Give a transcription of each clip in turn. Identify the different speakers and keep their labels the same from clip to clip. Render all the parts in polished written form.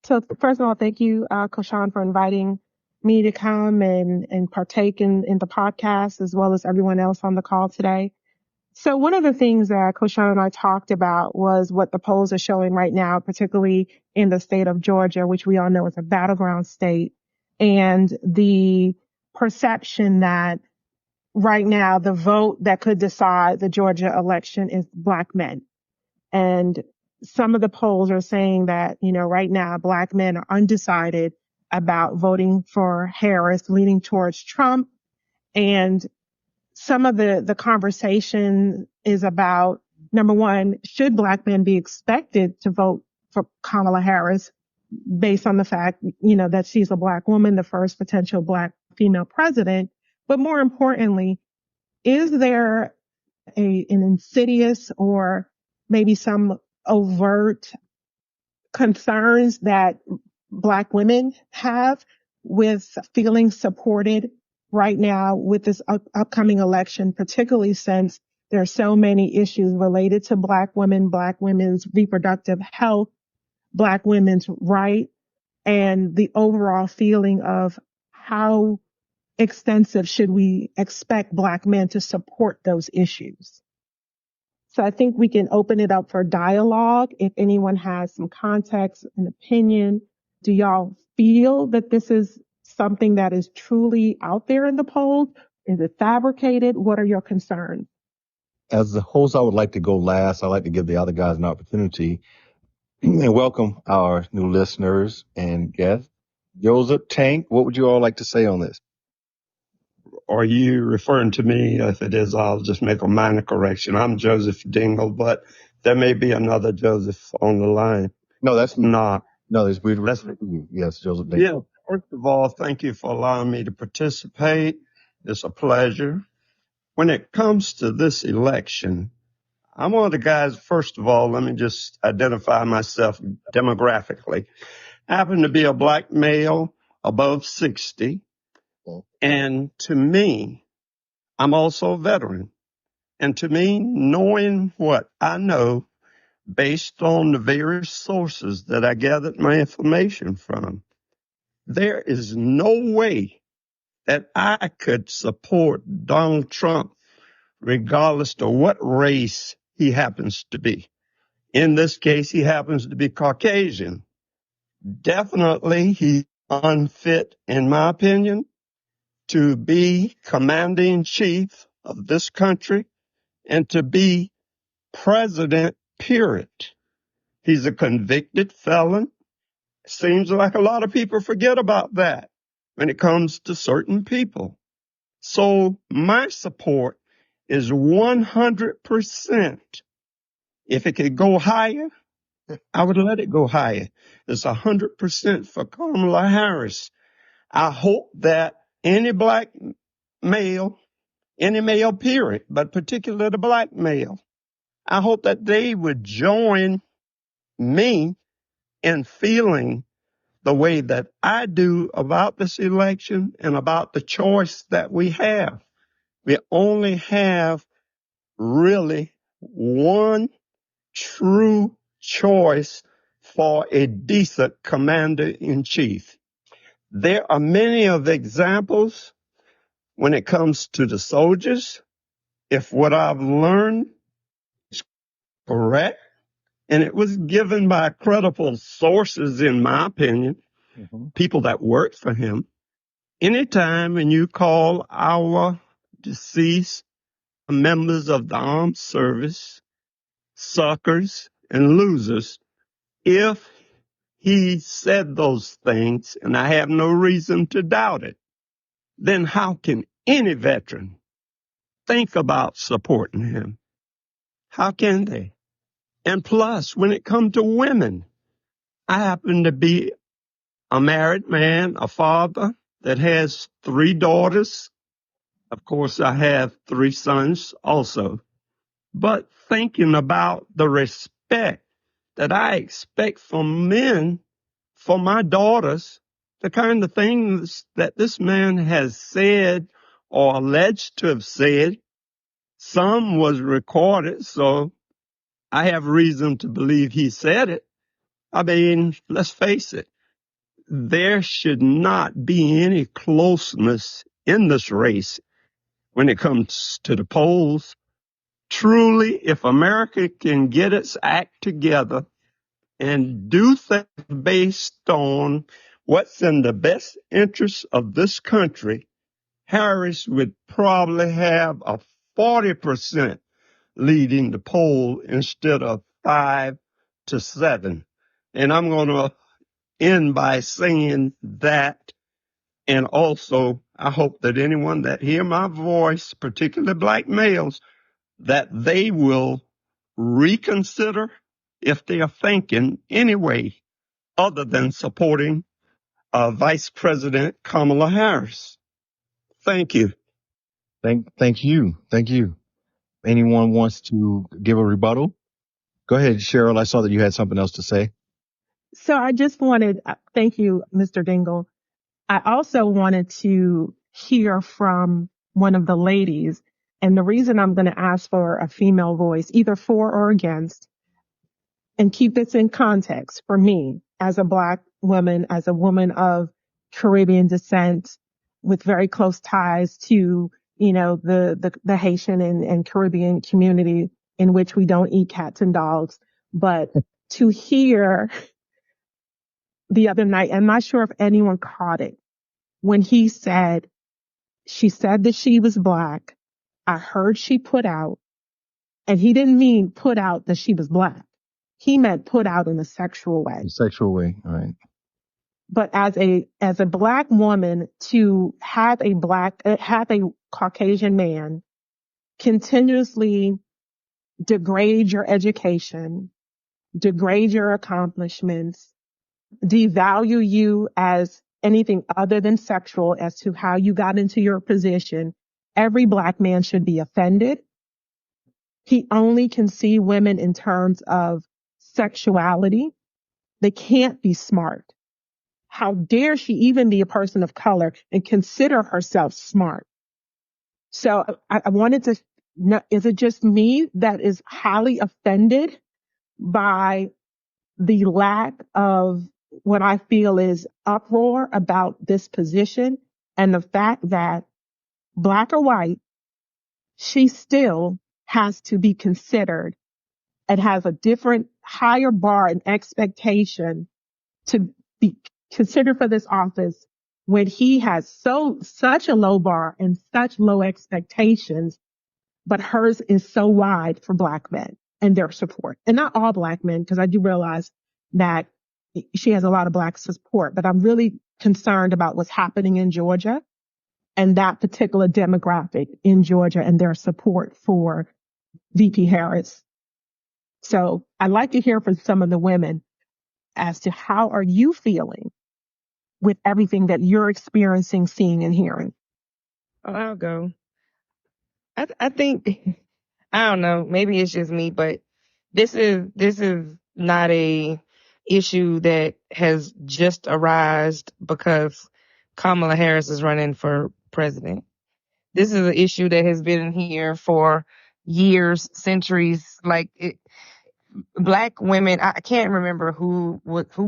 Speaker 1: So first of all, thank you, Koshan, for inviting me to come and partake in the podcast, as well as everyone else on the call today. So one of the things that Koshan and I talked about was what the polls are showing right now, particularly in the state of Georgia, which we all know is a battleground state, and the perception that right now the vote that could decide the Georgia election is Black men. And some of the polls are saying that, right now Black men are undecided about voting for Harris, leaning towards Trump. And some of the conversation is about, number one, should Black men be expected to vote for Kamala Harris based on the fact, that she's a Black woman, the first potential Black female president? But more importantly, is there an insidious or maybe some overt concerns that Black women have with feeling supported right now with this upcoming election, particularly since there are so many issues related to Black women, Black women's reproductive health, Black women's rights, and the overall feeling of how extensive should we expect Black men to support those issues? So I think we can open it up for dialogue. If anyone has some context and opinion, do y'all feel that this is something that is truly out there in the polls? Is it fabricated? What are your concerns?
Speaker 2: As the host, I would like to go last. I'd like to give the other guys an opportunity and welcome our new listeners and guests. Joseph, Tank, what would you all like to say on this?
Speaker 3: Are you referring to me? If it is, I'll just make a minor correction. I'm Joseph Dingle, but there may be another Joseph on the line.
Speaker 2: No, that's
Speaker 3: not.
Speaker 2: No, that's you. Yes, Joseph Dingle.
Speaker 3: Yeah. First of all, thank you for allowing me to participate. It's a pleasure. When it comes to this election, I'm one of the guys. First of all, let me just identify myself demographically. I happen to be a Black male above 60. And to me, I'm also a veteran. And to me, knowing what I know based on the various sources that I gathered my information from, there is no way that I could support Donald Trump regardless of what race he happens to be. In this case, he happens to be Caucasian. Definitely, he's unfit, in my opinion, to be commander-in chief of this country and to be president, period. He's a convicted felon. Seems like a lot of people forget about that when it comes to certain people. So my support is 100%. If it could go higher, I would let it go higher. It's 100% for Kamala Harris. I hope that any Black male, any male period, but particularly the Black male, I hope that they would join me in feeling the way that I do about this election and about the choice that we have. We only have really one true choice for a decent commander-in-chief. There are many of examples when it comes to the soldiers. If what I've learned is correct, and it was given by credible sources, in my opinion, people that worked for him, anytime when you call our deceased members of the armed service suckers and losers, if he said those things, and I have no reason to doubt it, then how can any veteran think about supporting him? How can they? And plus, when it comes to women, I happen to be a married man, a father that has 3 daughters. Of course, I have 3 sons also. But thinking about the respect that I expect from men for my daughters, the kind of things that this man has said or alleged to have said, some was recorded, so I have reason to believe he said it. I mean, let's face it. there should not be any closeness in this race when it comes to the polls. Truly, if America can get its act together and do things based on what's in the best interest of this country, Harris would probably have a 40% leading the poll instead of 5 to 7. And I'm going to end by saying that. And also, I hope that anyone that hear my voice, particularly black males, that they will reconsider if they are thinking anyway other than supporting Vice President Kamala Harris. Thank you.
Speaker 2: Thank you. Thank you. Anyone wants to give a rebuttal? Go ahead, Cheryl. I saw that you had something else to say.
Speaker 1: So I just wanted, thank you, Mr. Dingle. I also wanted to hear from one of the ladies. And the reason I'm going to ask for a female voice, either for or against, and keep this in context for me as a Black woman, as a woman of Caribbean descent with very close ties to, the Haitian and Caribbean community in which we don't eat cats and dogs. But to hear the other night, I'm not sure if anyone caught it, when he said, she said that she was Black. I heard she put out, and he didn't mean put out that she was Black. He meant put out in a sexual way.
Speaker 2: The sexual way, all right.
Speaker 1: But as a Black woman, to have a Caucasian man continuously degrade your education, degrade your accomplishments, devalue you as anything other than sexual as to how you got into your position, every Black man should be offended. He only can see women in terms of sexuality. They can't be smart. How dare she even be a person of color and consider herself smart? So I wanted to know, is it just me that is highly offended by the lack of what I feel is uproar about this position and the fact that Black or white, she still has to be considered and has a different higher bar and expectation to be considered for this office when he has such a low bar and such low expectations, but hers is so wide for Black men and their support. And not all Black men, because I do realize that she has a lot of Black support, but I'm really concerned about what's happening in Georgia and that particular demographic in Georgia and their support for VP Harris. So I'd like to hear from some of the women as to how are you feeling with everything that you're experiencing, seeing, and hearing.
Speaker 4: Oh, I'll go. I think I don't know. Maybe it's just me, but this is not a issue that has just arisen because Kamala Harris is running for president. This is an issue that has been here for years, centuries. Black women, I can't remember who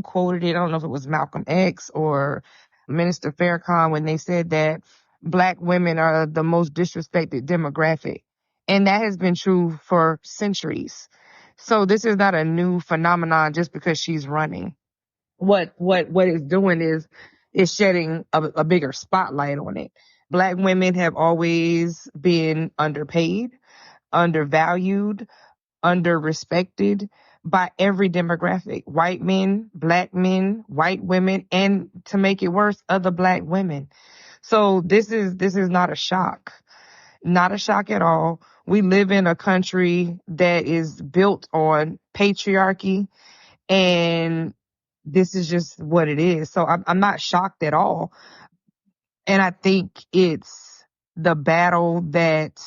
Speaker 4: quoted it. I don't know if it was Malcolm X or Minister Farrakhan when they said that Black women are the most disrespected demographic. And that has been true for centuries. So this is not a new phenomenon just because she's running. What it's doing is shedding a bigger spotlight on it. Black women have always been underpaid, undervalued, underrespected by every demographic. White men, Black men, white women, and to make it worse, other Black women. So this is not a shock. Not a shock at all. We live in a country that is built on patriarchy, and this is just what it is. So I'm not shocked at all. And I think it's the battle that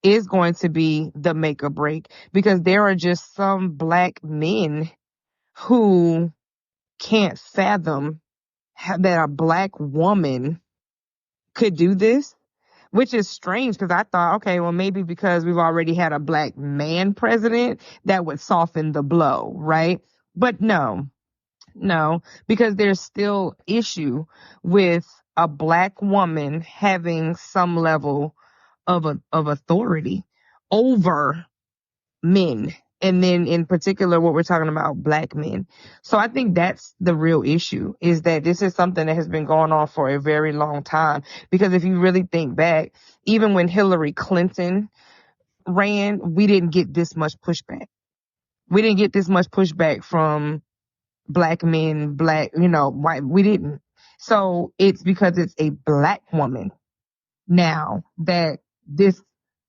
Speaker 4: is going to be the make or break, because there are just some Black men who can't fathom that a Black woman could do this, which is strange because I thought, okay, well, maybe because we've already had a Black man president that would soften the blow, right? But no, No, because there's still issue with a black woman having some level of authority over men. And then in particular, what we're talking about, black men. So I think that's the real issue, is that this is something that has been going on for a very long time. Because if you really think back, even when Hillary Clinton ran, we didn't get this much pushback. We didn't get this much pushback from black men, white. We didn't. So it's because it's a black woman now that this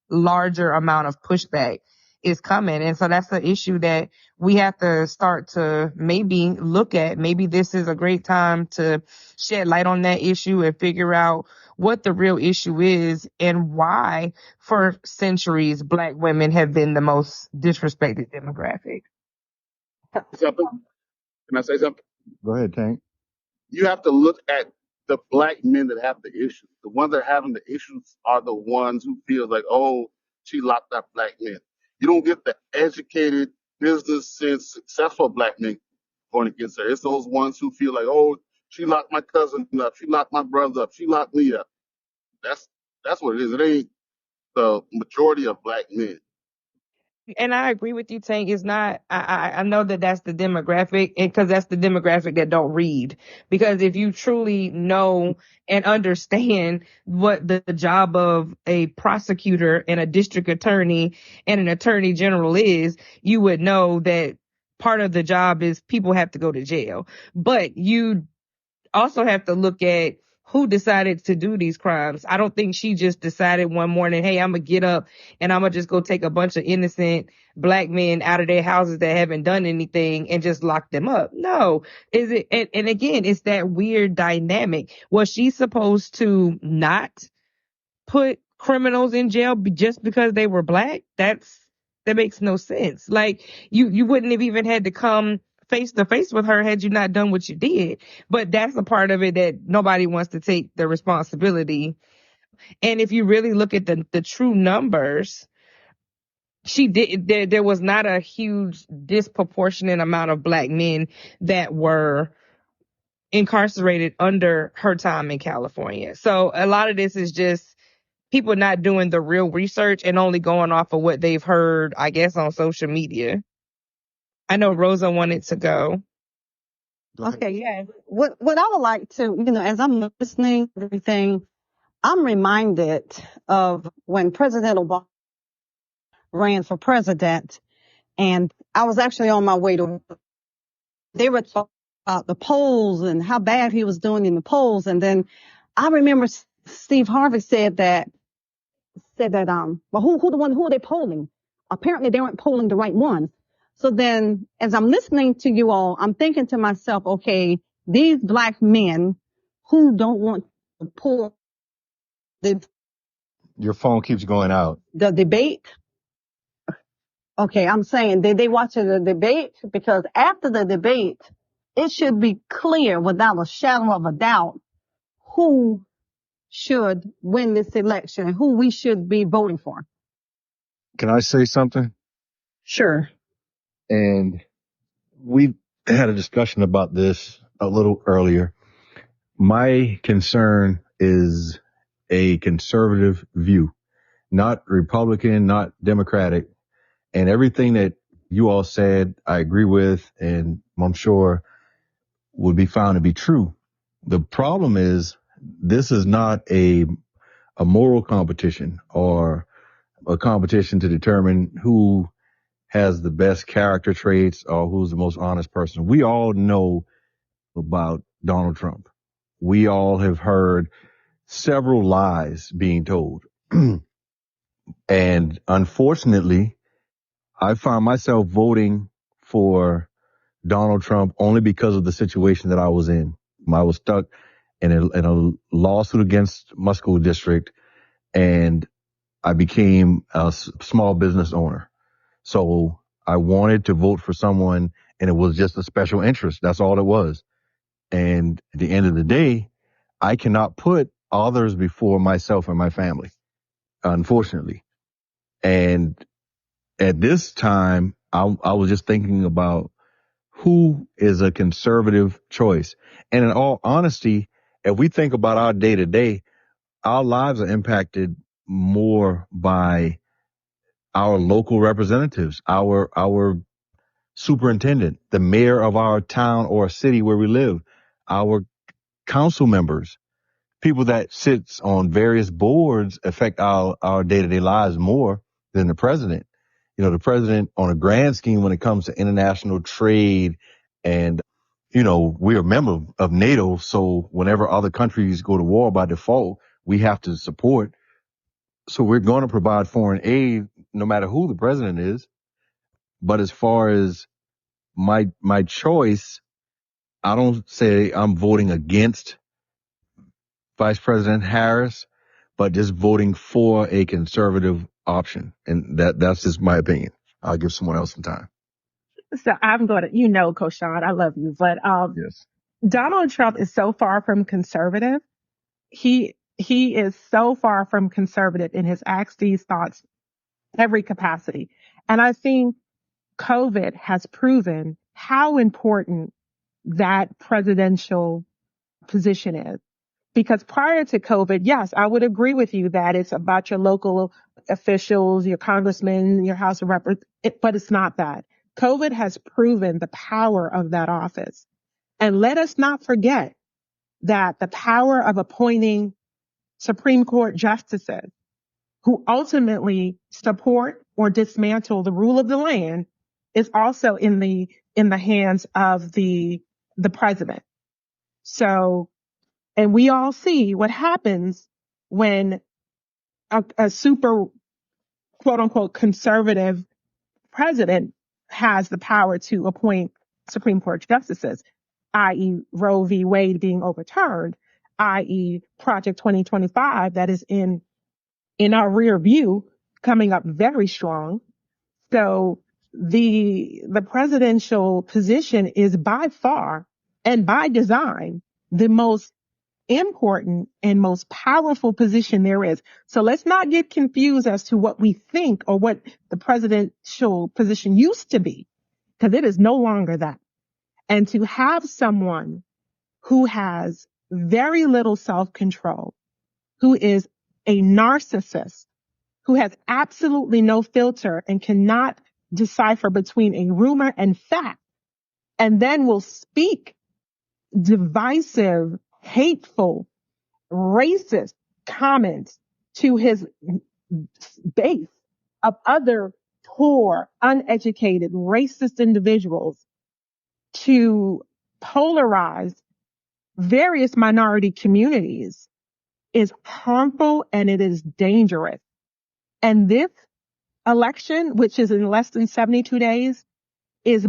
Speaker 4: larger amount of pushback is coming. And so that's the issue that we have to start to maybe look at. Maybe this is a great time to shed light on that issue and figure out what the real issue is and why for centuries black women have been the most disrespected demographic.
Speaker 5: Something? Can I say something?
Speaker 2: Go ahead, Tank.
Speaker 5: You have to look at the black men that have the issues. The ones that are having the issues are the ones who feel like, oh, she locked up black men. You don't get the educated, business sense, successful black men going against her. It's those ones who feel like, oh, she locked my cousin up, she locked my brother up, she locked me up. That's what it is. It ain't the majority of black men.
Speaker 4: And I agree with you, Tank. It's not. I know that that's the demographic, because that's the demographic that don't read. Because if you truly know and understand what the job of a prosecutor and a district attorney and an attorney general is, you would know that part of the job is people have to go to jail. But you also have to look at who decided to do these crimes. I don't think she just decided one morning, hey, I'm going to get up and I'm going to just go take a bunch of innocent black men out of their houses that haven't done anything and just lock them up. No. Is it? And again, it's that weird dynamic. Was she supposed to not put criminals in jail just because they were black? That makes no sense. Like, you wouldn't have even had to come face to face with her had you not done what you did. But that's a part of it that nobody wants to take the responsibility. And if you really look at the true numbers, there was not a huge disproportionate amount of black men that were incarcerated under her time in California. So a lot of this is just people not doing the real research and only going off of what they've heard, I guess, on social media. I know Rosa wanted to go.
Speaker 6: Okay, yeah. What I would like to, as I'm listening to everything, I'm reminded of when President Obama ran for president, and I was actually on my way to. They were talking about the polls and how bad he was doing in the polls, and then I remember Steve Harvey said that well, who are they polling? Apparently they weren't polling the right ones. So then as I'm listening to you all, I'm thinking to myself, okay, these black men who don't want to pull
Speaker 2: Your phone keeps going out.
Speaker 6: the debate. Okay, I'm saying they watch the debate, because after the debate, it should be clear without a shadow of a doubt who should win this election, who we should be voting for.
Speaker 2: Can I say something?
Speaker 6: Sure.
Speaker 2: And we had a discussion about this a little earlier. My concern is a conservative view, not Republican, not Democratic. And everything that you all said, I agree with, and I'm sure would be found to be true. The problem is this is not a moral competition or a competition to determine who has the best character traits or who's the most honest person. We all know about Donald Trump. We all have heard several lies being told. And unfortunately, I found myself voting for Donald Trump only because of the situation that I was in. I was stuck in a lawsuit against my school district, and I became a small business owner. So I wanted to vote for someone, and it was just a special interest. That's all it was. And at the end of the day, I cannot put others before myself and my family, unfortunately. And at this time, I was just thinking about who is a conservative choice. And in all honesty, if we think about our day to day, our lives are impacted more by our local representatives, our superintendent, the mayor of our town or city where we live, our council members, people that sits on various boards affect our day-to-day lives more than the president. You know, the president on a grand scheme when it comes to international trade and, you know, we're a member of NATO. So whenever other countries go to war by default, we have to support. So we're going to provide foreign aid no matter who the president is. But as far as my choice, I don't say I'm voting against Vice President Harris, but just voting for a conservative option. And that's just my opinion. I'll give someone else some time.
Speaker 1: So I'm going to, you know, Koshan, I love you, but
Speaker 2: Yes.
Speaker 1: Donald Trump is so far from conservative. He is so far from conservative in his acts, these thoughts, every capacity. And I think COVID has proven how important that presidential position is. Because prior to COVID, yes, I would agree with you that it's about your local officials, your congressmen, your House of Representatives, but it's not that. COVID has proven the power of that office. And let us not forget that the power of appointing Supreme Court justices who ultimately support or dismantle the rule of the land is also in the hands of the president. So, and we all see what happens when a super quote unquote conservative president has the power to appoint Supreme Court justices, i.e. Roe v. Wade being overturned, i.e. Project 2025 that is in our rear view coming up very strong. So the presidential position is by far and by design the most important and most powerful position there is. So let's not get confused as to what we think or what the presidential position used to be, because it is no longer that. And to have someone who has very little self-control, who is a narcissist, who has absolutely no filter and cannot decipher between a rumor and fact, and then will speak divisive, hateful, racist comments to his base of other poor, uneducated, racist individuals to polarize various minority communities is harmful and it is dangerous. And this election, which is in less than 72 days, is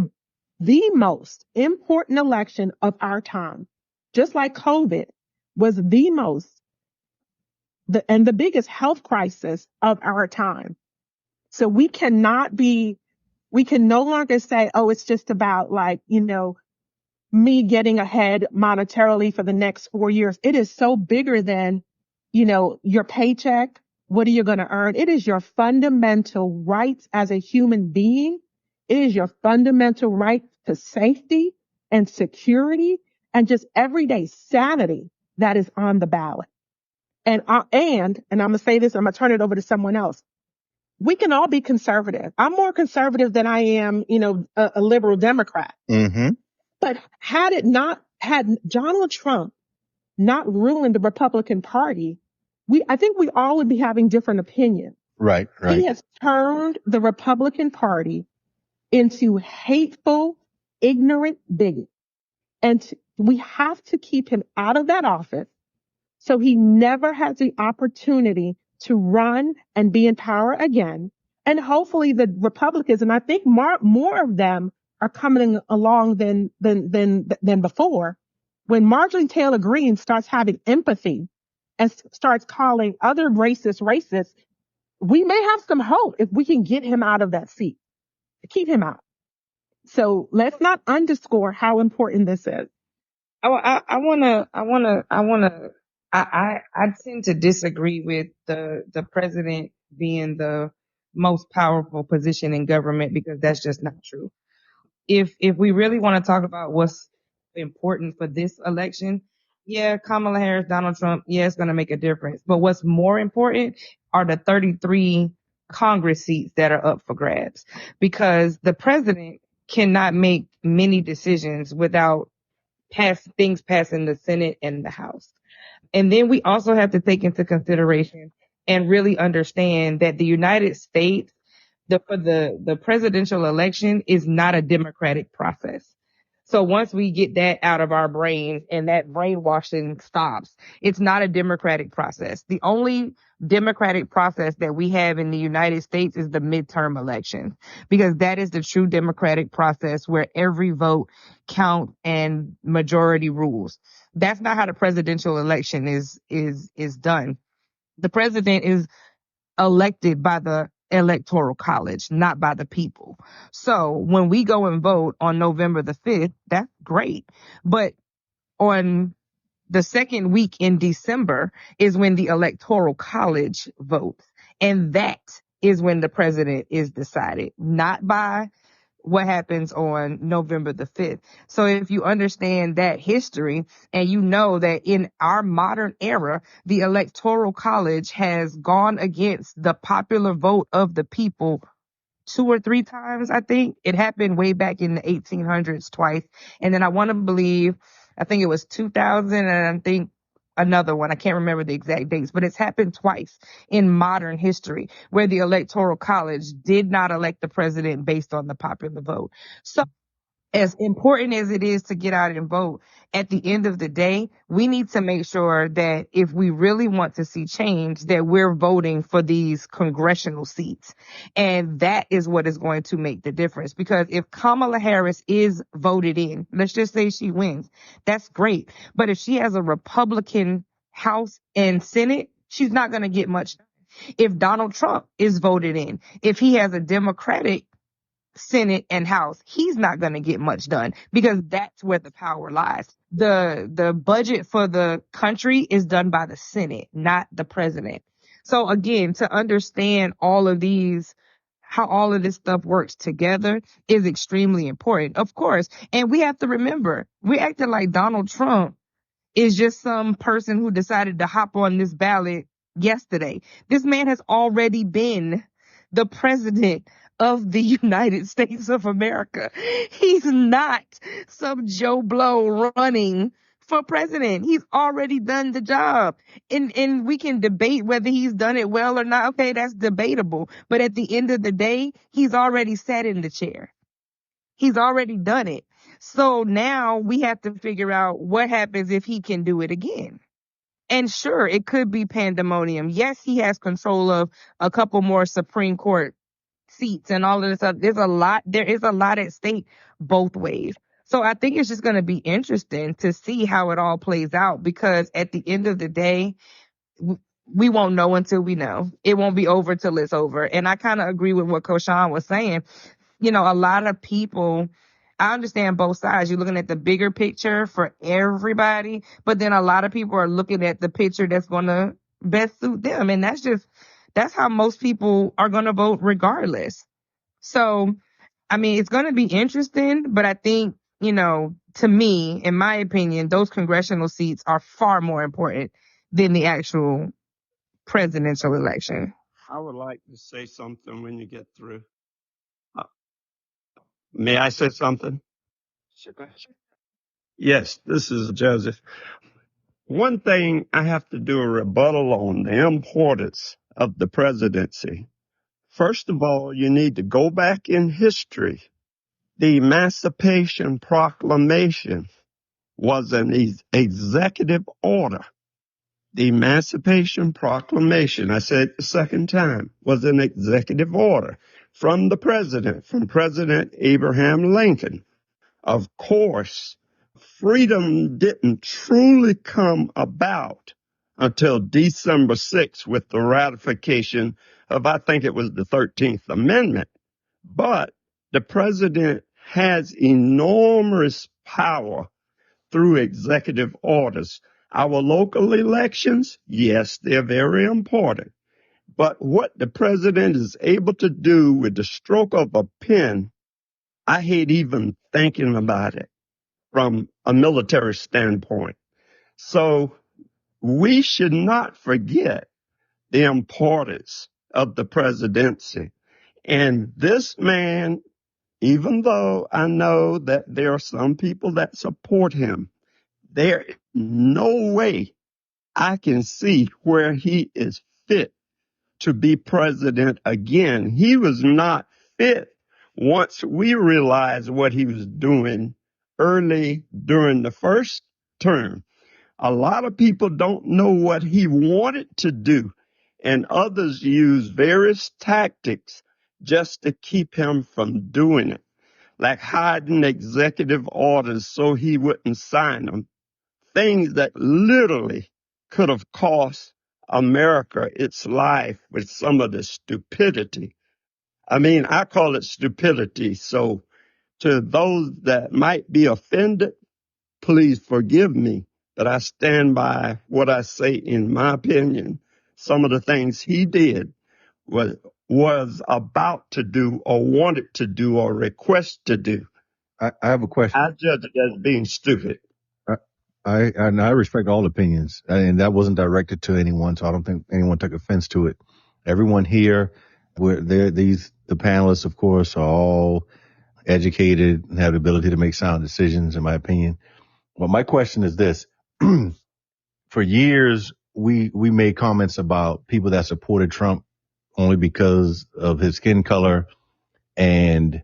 Speaker 1: the most important election of our time. Just like COVID was the most and the biggest health crisis of our time. So we can no longer say, oh, it's just about like, me getting ahead monetarily for the next 4 years. It is so bigger than, your paycheck. What are you going to earn? It is your fundamental rights as a human being. It is your fundamental right to safety and security and just everyday sanity that is on the ballot. And I'm going to say this, I'm going to turn it over to someone else. We can all be conservative. I'm more conservative than I am, a liberal Democrat.
Speaker 2: Mm-hmm.
Speaker 1: But had Donald Trump not ruined the Republican Party, I think we all would be having different opinions.
Speaker 2: Right.
Speaker 1: He has turned the Republican Party into hateful, ignorant bigots. And we have to keep him out of that office so he never has the opportunity to run and be in power again. And hopefully the Republicans, and I think more of them are coming along than before. When Marjorie Taylor Greene starts having empathy and starts calling other racists, we may have some hope if we can get him out of that seat, keep him out. So let's not underscore how important this is.
Speaker 4: I tend to disagree with the president being the most powerful position in government because that's just not true. if we really want to talk about what's important for this election, yeah, Kamala Harris, Donald Trump, yeah, it's going to make a difference. But what's more important are the 33 Congress seats that are up for grabs, because the president cannot make many decisions without things passing the Senate and the House. And then we also have to take into consideration and really understand that the United States, for the presidential election, is not a democratic process. So once we get that out of our brains and that brainwashing stops, it's not a democratic process. The only democratic process that we have in the United States is the midterm election, because that is the true democratic process where every vote counts and majority rules. That's not how the presidential election is done. The president is elected by the electoral college, not by the people. So when we go and vote on November the 5th, that's great. But on the second week in December is when the electoral college votes. And that is when the president is decided, not by what happens on November the 5th. So if you understand that history and you know that in our modern era, the electoral college has gone against the popular vote of the people 2 or 3 times, I think. It happened way back in the 1800s twice. And then I think it was 2000, and I think another one. I can't remember the exact dates, but it's happened twice in modern history where the electoral college did not elect the president based on the popular vote. So as important as it is to get out and vote, at the end of the day, we need to make sure that if we really want to see change, that we're voting for these congressional seats. And that is what is going to make the difference. Because if Kamala Harris is voted in, let's just say she wins, that's great. But if she has a Republican House and Senate, she's not going to get much. If Donald Trump is voted in, if he has a Democratic Senate and House, he's not going to get much done, because that's where the power lies. The budget for the country is done by the Senate, not the president. So again, to understand how all of this stuff works together is extremely important, of course. And we have to remember, we're acting like Donald Trump is just some person who decided to hop on this ballot yesterday. This man has already been the president of the United States of America. He's not some Joe Blow running for president. He's already done the job. And we can debate whether he's done it well or not. Okay, that's debatable. But at the end of the day, he's already sat in the chair. He's already done it. So now we have to figure out what happens if he can do it again. And sure, it could be pandemonium. Yes, he has control of a couple more Supreme Court seats and all of this stuff. There is a lot at stake both ways. So I think it's just going to be interesting to see how it all plays out, because at the end of the day, we won't know until we know. It won't be over till it's over. And I kind of agree with what Koshan was saying. A lot of people, I understand both sides. You're looking at the bigger picture for everybody, but then a lot of people are looking at the picture that's going to best suit them. And that's how most people are going to vote regardless. So, I mean, it's going to be interesting, but I think, to me, in my opinion, those congressional seats are far more important than the actual presidential election.
Speaker 3: I would like to say something when you get through. Uh, May I say something?
Speaker 4: Sure, go ahead.
Speaker 3: Yes, this is Joseph. One thing I have to do a rebuttal on the importance of the presidency. First of all, you need to go back in history. The Emancipation Proclamation was an executive order. The Emancipation Proclamation, I said it the second time, was an executive order from President Abraham Lincoln. Of course, freedom didn't truly come about until December 6th with the ratification of, I think it was the 13th Amendment. But the president has enormous power through executive orders. Our local elections, yes, they're very important. But what the president is able to do with the stroke of a pen, I hate even thinking about it from a military standpoint. So we should not forget the importance of the presidency. And this man, even though I know that there are some people that support him, there is no way I can see where he is fit to be president again. He was not fit once we realized what he was doing early during the first term. A lot of people don't know what he wanted to do, and others use various tactics just to keep him from doing it, like hiding executive orders so he wouldn't sign them, things that literally could have cost America its life with some of the stupidity. I mean, I call it stupidity. So to those that might be offended, please forgive me, but I stand by what I say. In my opinion, some of the things he did was about to do or wanted to do or request to do.
Speaker 2: I have a question.
Speaker 3: I judge it as being stupid.
Speaker 2: I, I respect all opinions, and that wasn't directed to anyone, so I don't think anyone took offense to it. Everyone here, the panelists, of course, are all educated and have the ability to make sound decisions, in my opinion. But my question is this. For years, we made comments about people that supported Trump only because of his skin color, and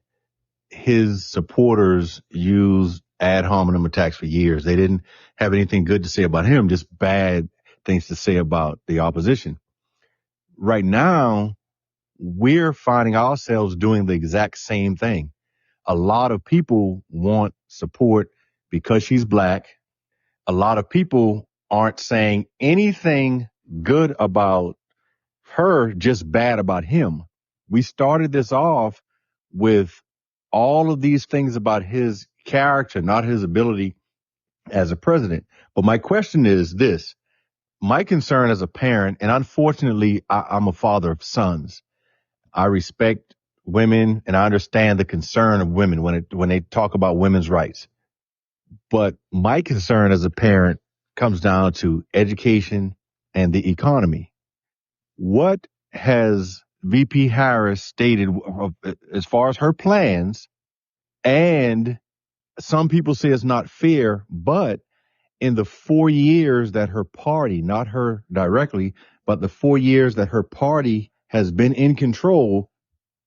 Speaker 2: his supporters used ad hominem attacks for years. They didn't have anything good to say about him, just bad things to say about the opposition. Right now, we're finding ourselves doing the exact same thing. A lot of people want support because she's black. A lot of people aren't saying anything good about her, just bad about him. We started this off with all of these things about his character, not his ability as a president. But my question is this. My concern as a parent, and unfortunately, I'm a father of sons. I respect women and I understand the concern of women when they talk about women's rights. But my concern as a parent comes down to education and the economy. What has VP Harris stated as far as her plans? And some people say it's not fair, but in the 4 years that her party, not her directly, but the 4 years that her party has been in control,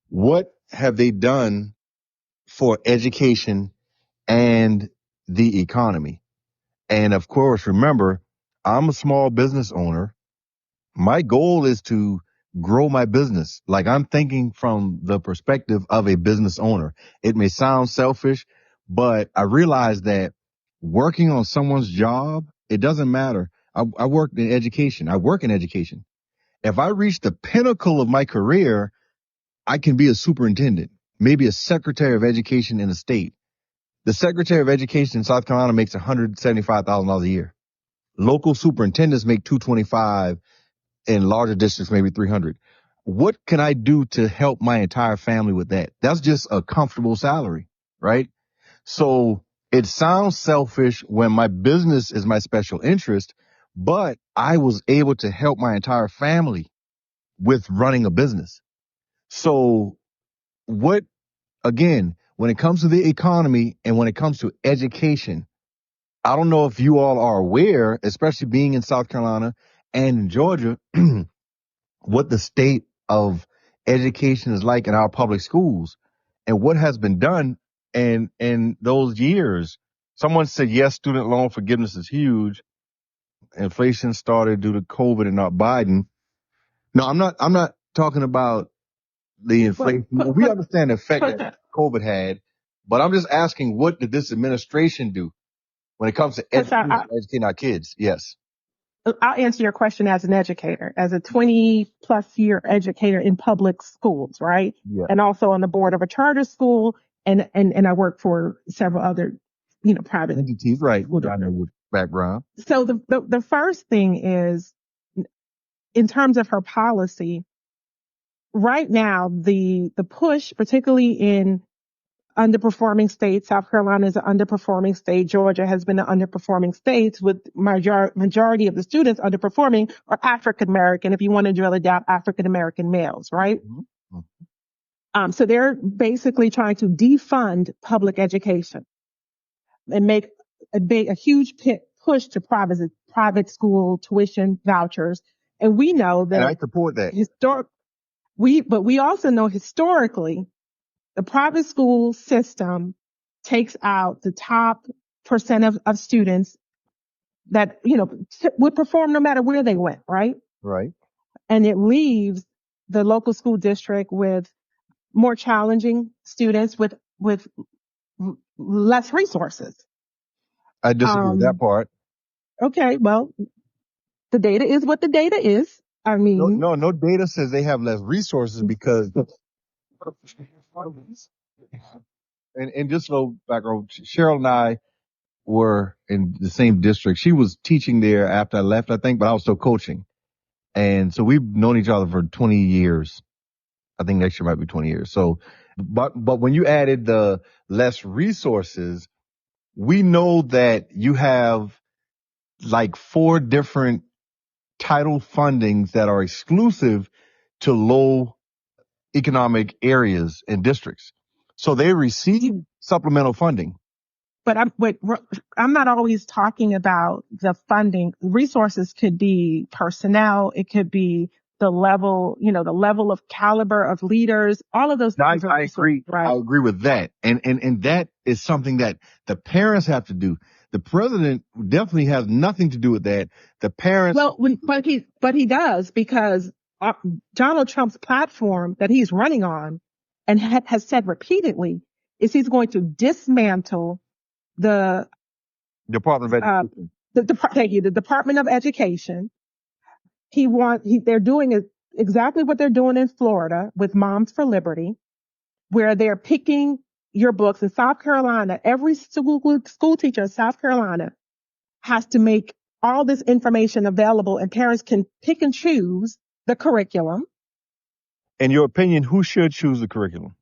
Speaker 2: what have they done for education and the economy? And of course, remember, I'm a small business owner. My goal is to grow my business. Like, I'm thinking from the perspective of a business owner. It may sound selfish, but I realize that working on someone's job, it doesn't matter. I worked in education. I work in education. If I reach the pinnacle of my career, I can be a superintendent, maybe a secretary of education in a state. The secretary of education in South Carolina makes $175,000 a year. Local superintendents make $225,000. In larger districts, maybe 300. What can I do to help my entire family with that? That's just a comfortable salary, right? So it sounds selfish when my business is my special interest, but I was able to help my entire family with running a business. So what, again, when it comes to the economy and when it comes to education, I don't know if you all are aware, especially being in South Carolina and in Georgia, what the state of education is like in our public schools and what has been done in those years. Someone said, yes, student loan forgiveness is huge. Inflation started due to COVID and not Biden. No, I'm not talking about the inflation. We understand the effect that COVID had, but I'm just asking, what did this administration do when it comes to educating our kids? Yes.
Speaker 1: I'll answer your question as an educator, as a 20 plus year educator in public schools, right?
Speaker 2: Yeah.
Speaker 1: And also on the board of a charter school. And I work for several other, private
Speaker 2: entities, right?
Speaker 1: school districts.
Speaker 2: Background.
Speaker 1: So the first thing is, in terms of her policy, right now, the push, particularly in underperforming state. South Carolina is an underperforming state. Georgia has been an underperforming state, with majority of the students underperforming are African American. If you want to drill it down, African American males, right? So they're basically trying to defund public education and make a huge push to private school tuition vouchers. And we know
Speaker 2: And I
Speaker 1: that
Speaker 2: support that.
Speaker 1: but we also know historically the private school system takes out the top percent of students that, would perform no matter where they went, right?
Speaker 2: Right.
Speaker 1: And it leaves the local school district with more challenging students with less resources.
Speaker 2: I disagree with that part.
Speaker 1: Okay, well, the data is what the data is. I mean,
Speaker 2: No data says they have less resources because, and just a little background, Cheryl and I were in the same district. She was teaching there after I left, I think, but I was still coaching. And so we've known each other for 20 years. I think next year might be 20 years. So, but when you added the less resources, we know that you have like 4 different title fundings that are exclusive to low economic areas and districts. So they receive supplemental funding.
Speaker 1: but I'm not always talking about the funding. Resources could be personnel. It could be the level, the level of caliber of leaders. All of those things are
Speaker 2: I agree.
Speaker 1: right?
Speaker 2: I agree with that. And that is something that the parents have to do. The president definitely has nothing to do with that. The parents.
Speaker 1: Well, but he does, because Donald Trump's platform that he's running on and has said repeatedly is he's going to dismantle the
Speaker 2: Department of Education.
Speaker 1: the Department of Education. They're doing exactly what they're doing in Florida with Moms for Liberty, where they're picking your books. In South Carolina, every school teacher in South Carolina has to make all this information available, and parents can pick and choose the curriculum.
Speaker 2: In your opinion, who should choose the curriculum?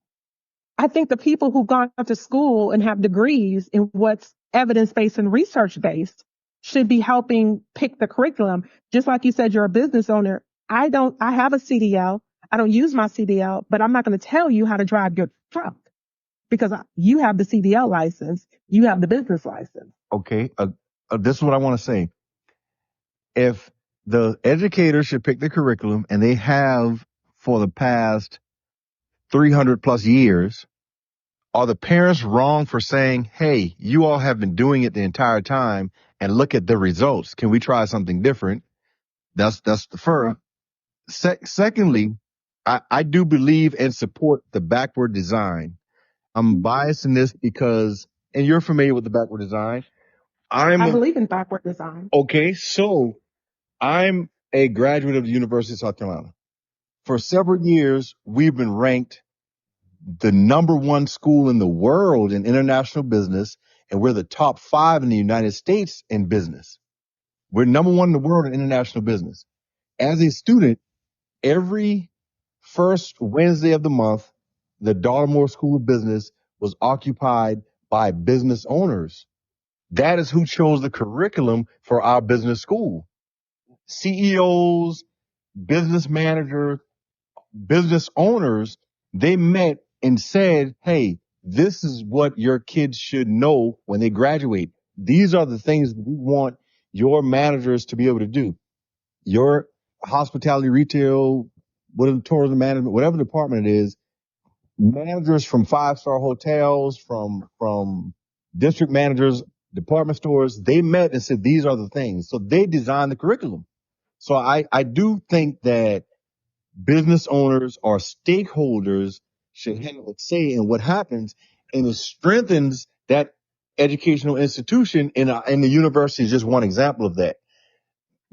Speaker 1: I think the people who've gone to school and have degrees in what's evidence-based and research-based should be helping pick the curriculum. Just like you said, you're a business owner. I have a CDL. I don't use my CDL, but I'm not going to tell you how to drive your truck because you have the CDL license. You have the business license.
Speaker 2: Okay. This is what I want to say. If the educators should pick the curriculum, and they have for the past 300 plus years, are the parents wrong for saying, hey, you all have been doing it the entire time and look at the results. Can we try something different? That's the first. Secondly, I do believe and support the backward design. I'm biased in this because, and you're familiar with the backward design.
Speaker 1: I believe in backward design.
Speaker 2: Okay, so I'm a graduate of the University of South Carolina. For several years, we've been ranked the #1 school in the world in international business, and we're the top 5 in the United States in business. We're #1 in the world in international business. As a student, every first Wednesday of the month, the Dartmouth School of Business was occupied by business owners. That is who chose the curriculum for our business school. CEOs, business managers, business owners, they met and said, hey, this is what your kids should know when they graduate. These are the things we want your managers to be able to do. Your hospitality, retail, whatever, tourism management, whatever department it is, managers from 5-star hotels, from district managers, department stores, they met and said, these are the things. So they designed the curriculum. So I do think that business owners or stakeholders should have a say in what happens, and it strengthens that educational institution. And the university is just one example of that.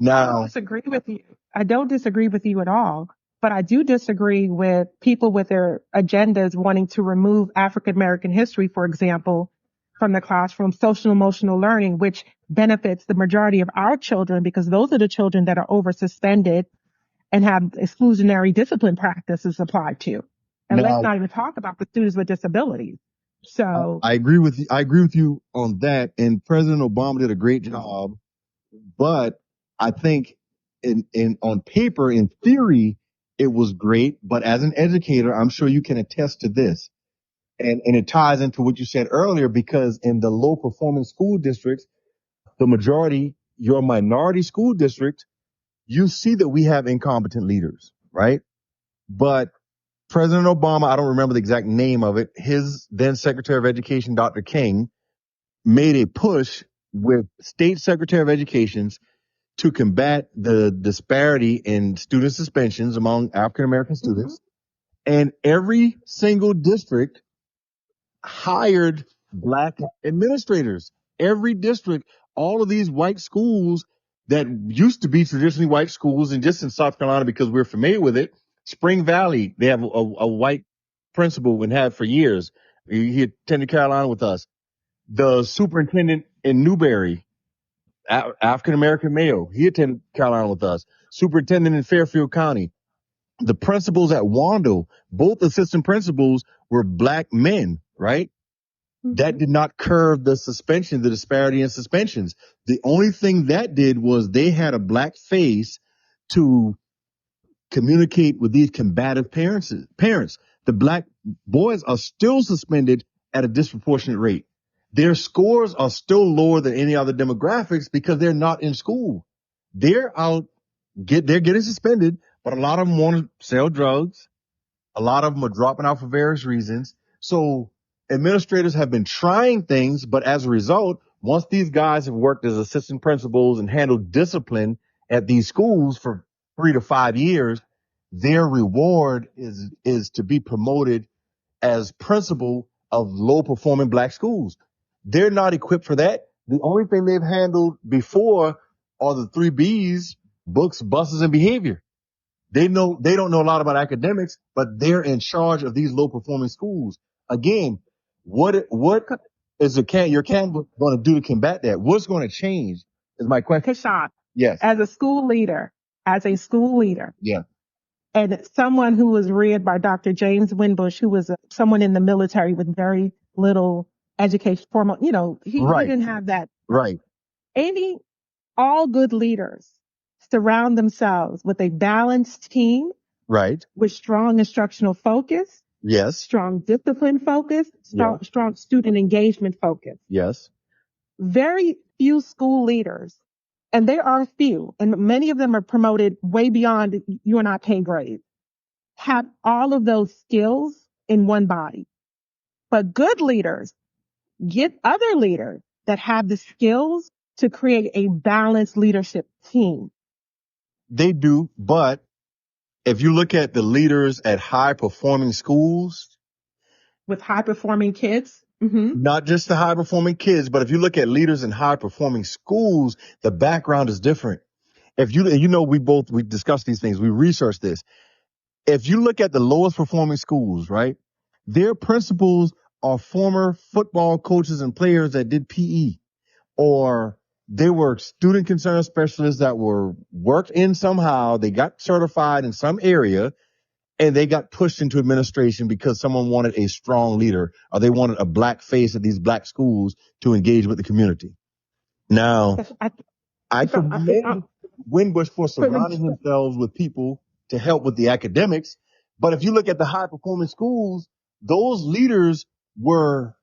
Speaker 1: I don't disagree with you. I don't disagree with you at all, but I do disagree with people with their agendas wanting to remove African American history, for example, from the classroom, social emotional learning, which benefits the majority of our children because those are the children that are over suspended and have exclusionary discipline practices applied to. And let's not even talk about the students with disabilities. So
Speaker 2: I agree with you. I agree with you on that. And President Obama did a great job, but I think on paper, in theory, it was great. But as an educator, I'm sure you can attest to this. And it ties into what you said earlier, because in the low performing school districts, the majority, your minority school district, you see that we have incompetent leaders, right? But President Obama, I don't remember the exact name of it, his then Secretary of Education, Dr. King, made a push with state Secretary of Educations to combat the disparity in student suspensions among African American students. And every single district hired black administrators. Every district, all of these white schools that used to be traditionally white schools, and just in South Carolina, because we're familiar with it, Spring Valley, they have a white principal and have for years. He attended Carolina with us. The superintendent in Newberry, African American male, he attended Carolina with us. Superintendent in Fairfield County. The principals at Wando, both assistant principals were black men, right? That did not curb the suspension, the disparity in suspensions. The only thing that did was they had a black face to communicate with these combative parents. The black boys are still suspended at a disproportionate rate. Their scores are still lower than any other demographics because they're not in school. They're out, they're getting suspended, but a lot of them want to sell drugs. A lot of them are dropping out for various reasons. So administrators have been trying things, but as a result, once these guys have worked as assistant principals and handled discipline at these schools for 3 to 5 years, their reward is to be promoted as principal of low performing black schools. They're not equipped for that. The only thing they've handled before are the 3 B's: books, buses, and behavior. They don't know a lot about academics, but they're in charge of these low performing schools. Again, what is your candidate going to do to combat that? What's going to change is my question.
Speaker 1: Koshan,
Speaker 2: Yes.
Speaker 1: as a school leader,
Speaker 2: Yeah.
Speaker 1: and someone who was reared by Dr. James Winbush, who was someone in the military with very little education, formal, he
Speaker 2: Right.
Speaker 1: didn't have that.
Speaker 2: Right.
Speaker 1: All good leaders surround themselves with a balanced team
Speaker 2: Right.
Speaker 1: with strong instructional focus,
Speaker 2: Yes.
Speaker 1: strong discipline focus,
Speaker 2: Yeah.
Speaker 1: strong student engagement focus.
Speaker 2: Yes.
Speaker 1: Very few school leaders, and there are few, and many of them are promoted way beyond you and I pay grade, have all of those skills in one body. But good leaders get other leaders that have the skills to create a balanced leadership team.
Speaker 2: They do, but if you look at the leaders at high performing schools,
Speaker 1: With high performing kids.
Speaker 2: not just the high performing kids, but if you look at leaders in high performing schools, the background is different. If we discuss these things, we research this. If you look at the lowest performing schools, right, their principals are former football coaches and players that did PE, or they were student concern specialists that were worked in somehow. They got certified in some area and they got pushed into administration because someone wanted a strong leader, or they wanted a black face at these black schools to engage with the community. Now, I commend Winbush for surrounding himself with people to help with the academics. But if you look at the high performing schools, those leaders were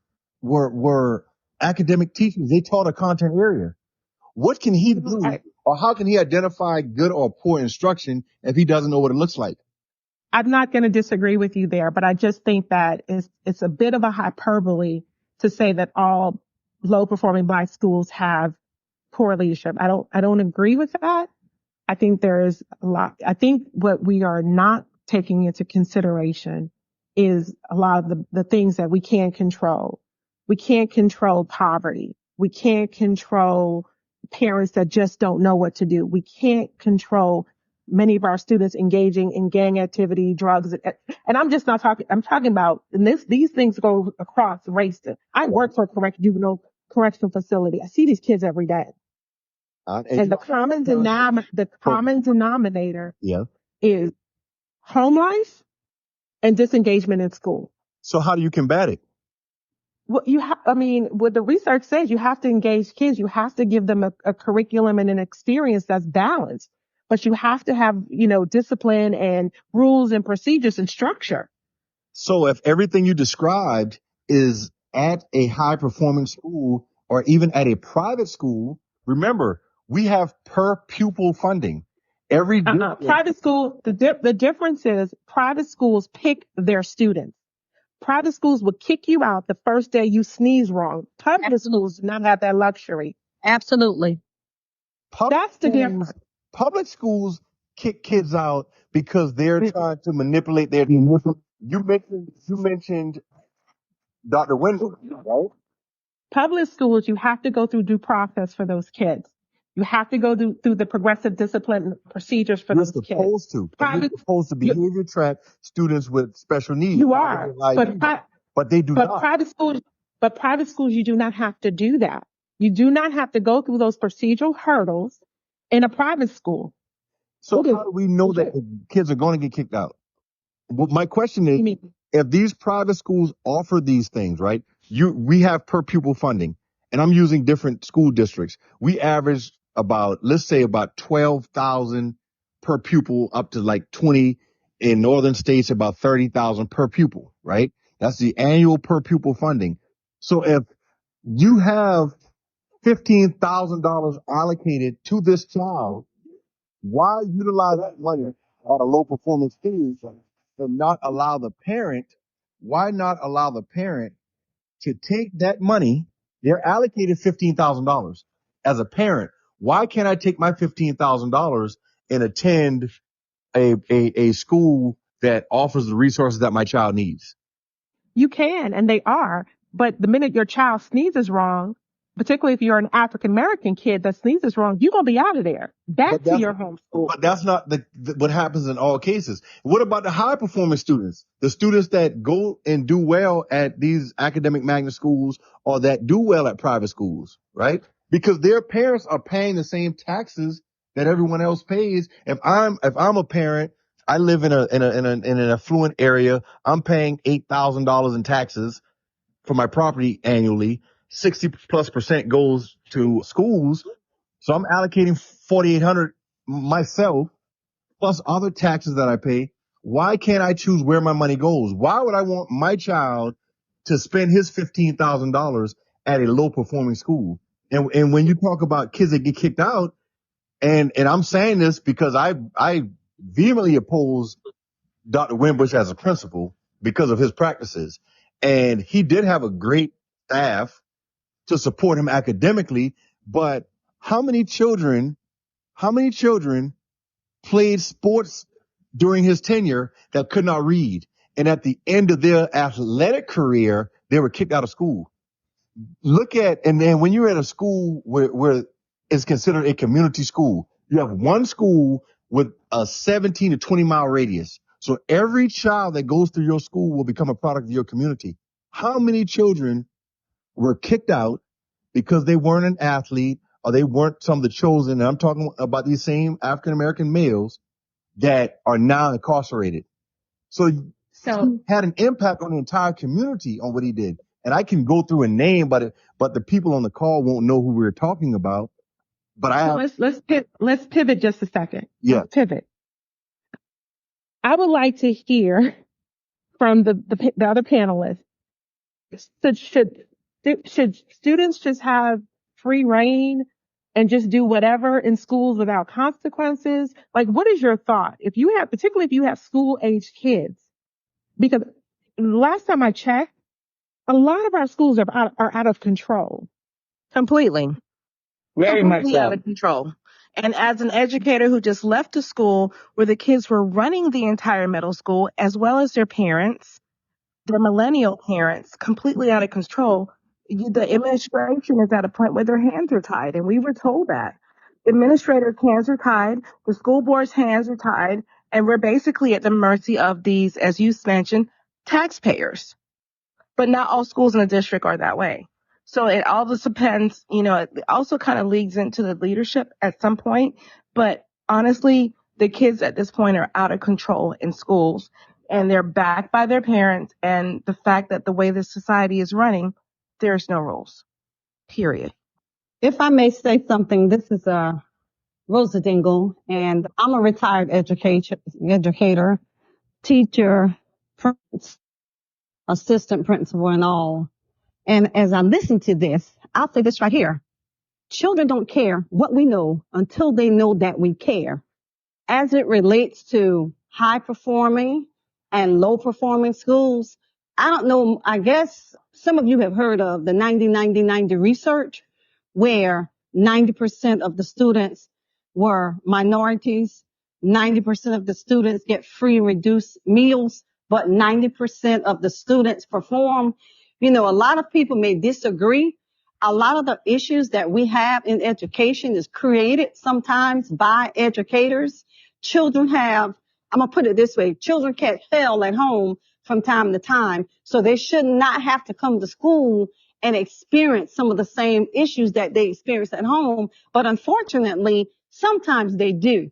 Speaker 2: academic teachers. They taught a content area. What can he do, or how can he identify good or poor instruction if he doesn't know what it looks like?
Speaker 1: I'm not going to disagree with you there, but I just think that it's a bit of a hyperbole to say that all low performing black schools have poor leadership. I don't agree with that. I think there is a lot. I think what we are not taking into consideration is a lot of the things that we can't control. We can't control poverty. We can't control parents that just don't know what to do. We can't control many of our students engaging in gang activity, drugs. And I'm just not talking, I'm talking about, and these things go across race. I work for a juvenile correctional facility. I see these kids every day. And the common denominator is home life and disengagement in school.
Speaker 2: So how do you combat it?
Speaker 1: Well, what the research says, you have to engage kids. You have to give them a curriculum and an experience that's balanced. But you have to have, discipline and rules and procedures and structure.
Speaker 2: So if everything you described is at a high performing school or even at a private school, remember, we have per pupil funding. Every district,
Speaker 1: Private school, the difference is private schools pick their students. Private schools will kick you out the first day you sneeze wrong. Public schools do not have that luxury.
Speaker 6: Absolutely.
Speaker 1: That's the difference.
Speaker 2: Public schools kick kids out because they're trying to manipulate their. You mentioned Dr. right?
Speaker 1: Public schools, you have to go through due process for those kids. You have to go through the progressive discipline procedures for those kids.
Speaker 2: You're supposed to behavior track students with special needs.
Speaker 1: You are,
Speaker 2: but they do not.
Speaker 1: Private schools, you do not have to do that. You do not have to go through those procedural hurdles in a private school.
Speaker 2: So how do we know that kids are going to get kicked out? Well, my question is, if these private schools offer these things, right? We have per pupil funding, and I'm using different school districts. We average let's say about 12,000 per pupil, up to like 20 in northern states, about 30,000 per pupil, right? That's the annual per pupil funding. So if you have $15,000 allocated to this child, why utilize that money at a low performance stage and not allow the parent? Why not allow the parent to take that money? They're allocated $15,000 as a parent. Why can't I take my $15,000 and attend a school that offers the resources that my child needs?
Speaker 1: You can, and they are. But the minute your child sneezes wrong, particularly if you're an African American kid that sneezes wrong, you're going to be out of there, back to your home school.
Speaker 2: But that's not what happens in all cases. What about the high performing students? The students that go and do well at these academic magnet schools or that do well at private schools, right? Because their parents are paying the same taxes that everyone else pays. If I'm a parent, I live in an affluent area, I'm paying $8,000 in taxes for my property annually. 60+% goes to schools. So I'm allocating 4,800 myself plus other taxes that I pay. Why can't I choose where my money goes? Why would I want my child to spend his $15,000 at a low performing school? And when you talk about kids that get kicked out, and I'm saying this because I vehemently oppose Dr. Wimbush as a principal because of his practices. And he did have a great staff to support him academically, but how many children played sports during his tenure that could not read? And at the end of their athletic career, they were kicked out of school. And then when you're at a school where it's considered a community school, you have one school with a 17 to 20 mile radius. So every child that goes through your school will become a product of your community. How many children were kicked out because they weren't an athlete or they weren't some of the chosen? And I'm talking about these same African American males that are now incarcerated. So he had an impact on the entire community on what he did. And I can go through a name, but the people on the call won't know who we're talking about. But
Speaker 1: let's pivot just a second.
Speaker 2: Yeah.
Speaker 1: Let's pivot. I would like to hear from the other panelists. So should students just have free reign and just do whatever in schools without consequences? Like, what is your thought? Particularly if you have school age kids, because last time I checked, a lot of our schools are out of control.
Speaker 4: Completely. Very much so. Out of control. And as an educator who just left a school where the kids were running the entire middle school, as well as their parents, their millennial parents, completely out of control, the administration is at a point where their hands are tied. And we were told that. The administrators' hands are tied, the school board's hands are tied, and we're basically at the mercy of these, as you mentioned, taxpayers. But not all schools in the district are that way. So it all just depends, it also kind of leads into the leadership at some point. But honestly, the kids at this point are out of control in schools and they're backed by their parents. And the fact that the way this society is running, there's no rules, period.
Speaker 6: If I may say something, this is Rosa Dingle, and I'm a retired educator, teacher, assistant principal, and all. And as I listen to this, I'll say this right here. Children don't care what we know until they know that we care. As it relates to high performing and low performing schools, I don't know, I guess some of you have heard of the 90-90-90 research where 90% of the students were minorities, 90% of the students get free reduced meals, but 90% of the students perform. You know, a lot of people may disagree. A lot of the issues that we have in education is created sometimes by educators. Children have, I'm going to put it this way, children catch hell at home from time to time, so they should not have to come to school and experience some of the same issues that they experience at home. But unfortunately, sometimes they do.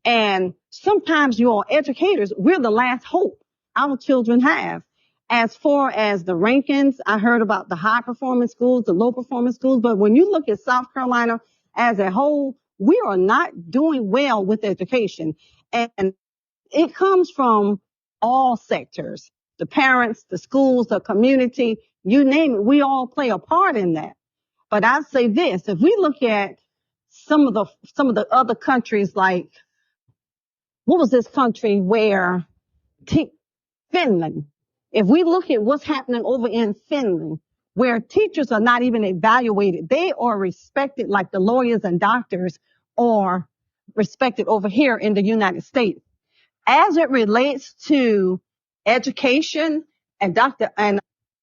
Speaker 6: And sometimes you all educators, we're the last hope our children have. As far as the rankings, I heard about the high performing schools, the low performing schools, but when you look at South Carolina as a whole, we are not doing well with education. And it comes from all sectors, the parents, the schools, the community, you name it, we all play a part in that. But I say this, if we look at some of the other countries, like what was this country where Finland. If we look at what's happening over in Finland, where teachers are not even evaluated, they are respected like the lawyers and doctors are respected over here in the United States. As it relates to education and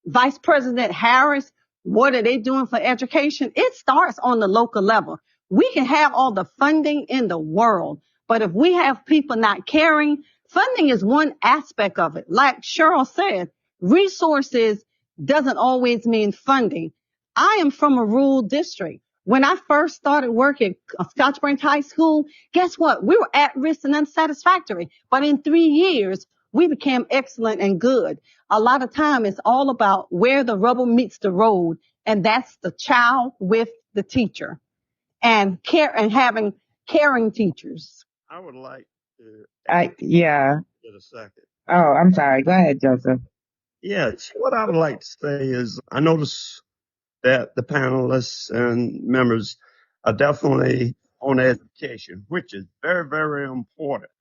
Speaker 6: Vice President Harris, what are they doing for education? It starts on the local level. We can have all the funding in the world, but if we have people not caring, funding is one aspect of it. Like Cheryl said, resources doesn't always mean funding. I am from a rural district. When I first started working at Scotch Branch High School, guess what? We were at risk and unsatisfactory. But in 3 years, we became excellent and good. A lot of time it's all about where the rubber meets the road, and that's the child with the teacher and having caring teachers.
Speaker 3: I would like to
Speaker 4: Yeah.
Speaker 3: get a second.
Speaker 4: Oh, I'm sorry. Go ahead, Joseph.
Speaker 3: Yes, what I would like to say is I notice that the panelists and members are definitely on education, which is very, very important.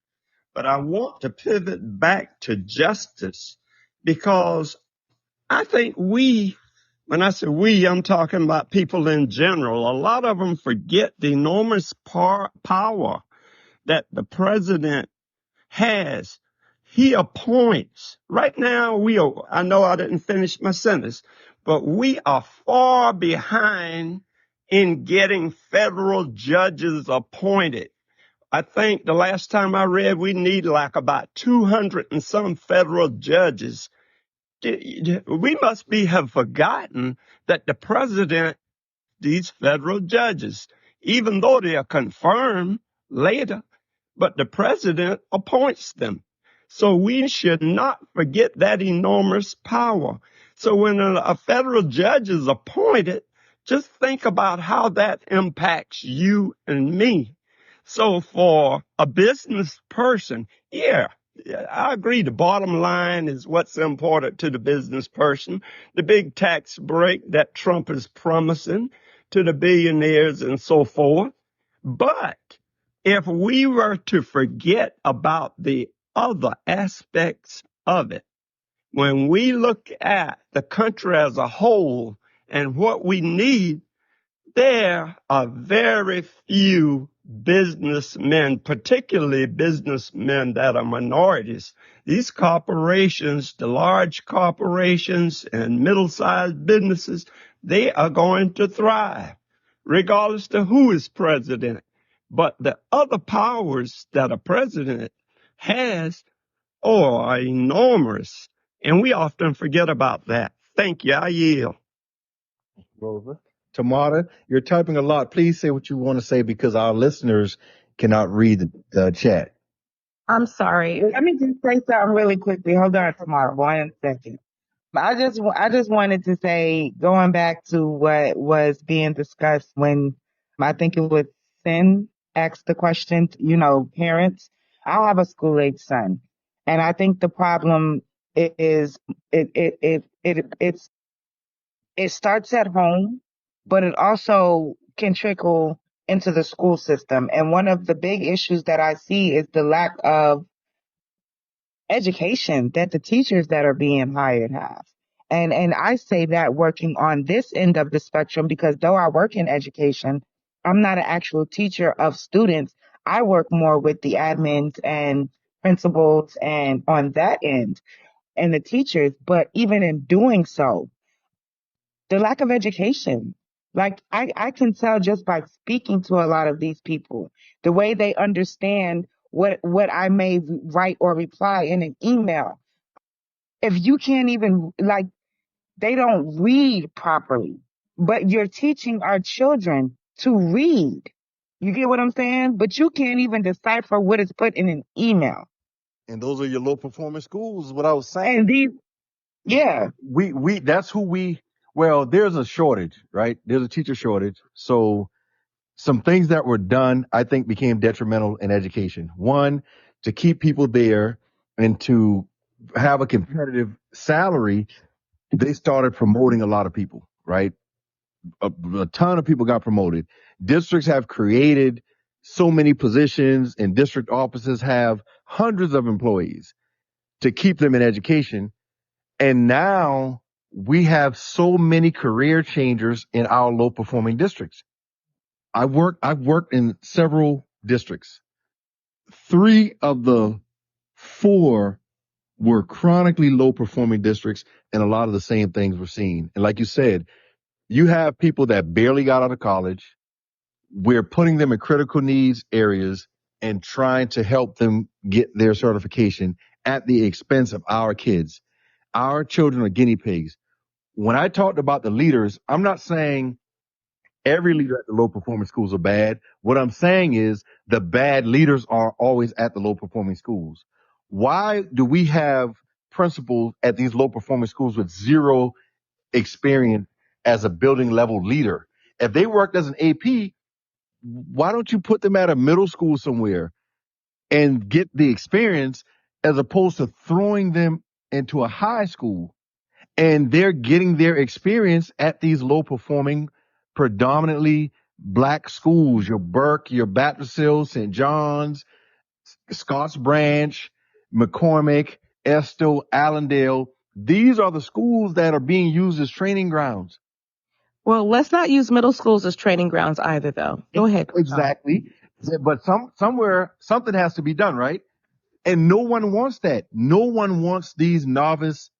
Speaker 3: But I want to pivot back to justice because I think when I say we, I'm talking about people in general. A lot of them forget the enormous power that the president has. He appoints. Right now, I know I didn't finish my sentence, but we are far behind in getting federal judges appointed. I think the last time I read, we need like about 200 and some federal judges. We must have forgotten that the president, these federal judges, even though they are confirmed later, but the president appoints them. So we should not forget that enormous power. So when a federal judge is appointed, just think about how that impacts you and me. So for a business person, yeah, I agree. The bottom line is what's important to the business person. The big tax break that Trump is promising to the billionaires and so forth. But if we were to forget about the other aspects of it, when we look at the country as a whole and what we need, there are very few businessmen, particularly businessmen that are minorities. These corporations, the large corporations and middle-sized businesses, they are going to thrive, regardless of who is president. But the other powers that a president has are enormous, and we often forget about that. Thank you. I yield.
Speaker 2: Rosa. Tamara, you're typing a lot. Please say what you want to say because our listeners cannot read the chat.
Speaker 4: I'm sorry. Let me just say something really quickly. Hold on, tomorrow. 1 second. I just wanted to say, going back to what was being discussed when I think it was Sin asked the question, parents. I have a school age son, and I think the problem is it starts at home, but it also can trickle into the school system. And one of the big issues that I see is the lack of education that the teachers that are being hired have. And I say that working on this end of the spectrum, because though I work in education, I'm not an actual teacher of students. I work more with the admins and principals and on that end and the teachers. But even in doing so, the lack of education. Like I can tell just by speaking to a lot of these people, the way they understand what I may write or reply in an email. If you can't even like they don't read properly, but you're teaching our children to read. You get what I'm saying? But you can't even decipher what is put in an email.
Speaker 2: And those are your low performing schools, is what I was saying.
Speaker 4: And these, yeah.
Speaker 2: That's who well, there's a shortage, right? There's a teacher shortage. So some things that were done, I think, became detrimental in education. One, to keep people there and to have a competitive salary, they started promoting a lot of people, right? A ton of people got promoted. Districts have created so many positions, and district offices have hundreds of employees to keep them in education. And now we have so many career changers in our low performing districts. I've worked in several districts. 3 of the 4 were chronically low performing districts, and a lot of the same things were seen. And like you said, you have people that barely got out of college. We're putting them in critical needs areas and trying to help them get their certification at the expense of our kids. Our children are guinea pigs. When I talked about the leaders, I'm not saying every leader at the low performing schools are bad. What I'm saying is the bad leaders are always at the low performing schools. Why do we have principals at these low performing schools with zero experience as a building level leader? If they worked as an AP, why don't you put them at a middle school somewhere and get the experience as opposed to throwing them into a high school? And they're getting their experience at these low performing, predominantly black schools, your Burke, your Baptist Hill, St. John's, Scotts Branch, McCormick, Estill, Allendale. These are the schools that are being used as training grounds.
Speaker 1: Well, let's not use middle schools as training grounds either, though. Go ahead.
Speaker 2: Exactly. But somewhere something has to be done, right? And no one wants that. No one wants these novice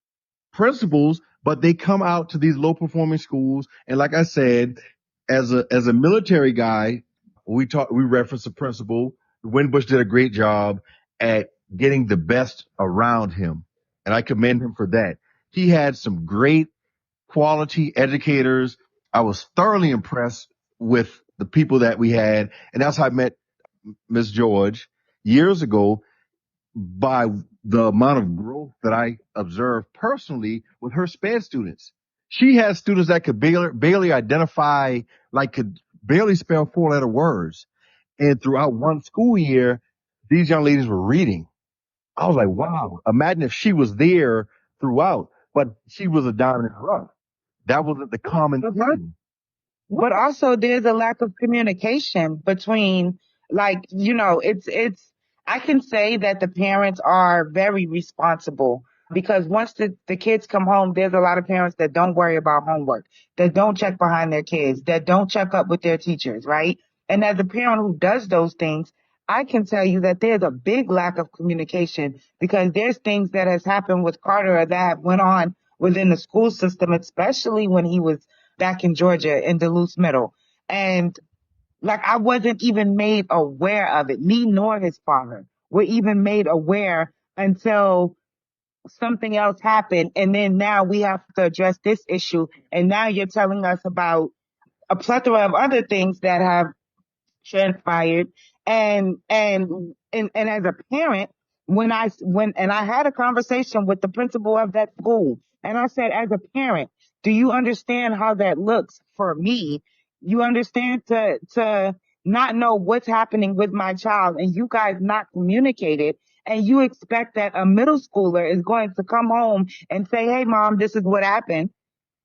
Speaker 2: principals, but they come out to these low performing schools. And like I said, as a military guy, we reference the principal. Winbush did a great job at getting the best around him. And I commend him for that. He had some great quality educators. I was thoroughly impressed with the people that we had. And that's how I met Miss George years ago, by the amount of growth that I observed personally with her SPED students. She has students that could barely identify, like could barely spell 4-letter words. And throughout one school year, these young ladies were reading. I was like, wow, imagine if she was there throughout, but she was a diamond in the rough. That wasn't the common thing.
Speaker 4: But also there's a lack of communication between, like, I can say that the parents are very responsible, because once the kids come home, there's a lot of parents that don't worry about homework, that don't check behind their kids, that don't check up with their teachers, right? And as a parent who does those things, I can tell you that there's a big lack of communication, because there's things that has happened with Carter that went on within the school system, especially when he was back in Georgia in Duluth Middle. And like, I wasn't even made aware of it. Me nor his father were even made aware until something else happened. And then now we have to address this issue. And now you're telling us about a plethora of other things that have transpired. And as a parent, when I had a conversation with the principal of that school,
Speaker 7: And I said, as a parent, do you understand how that looks for me? You understand to not know what's happening with my child and you guys not communicate it. And you expect that a middle schooler is going to come home and say, hey, mom, this is what happened.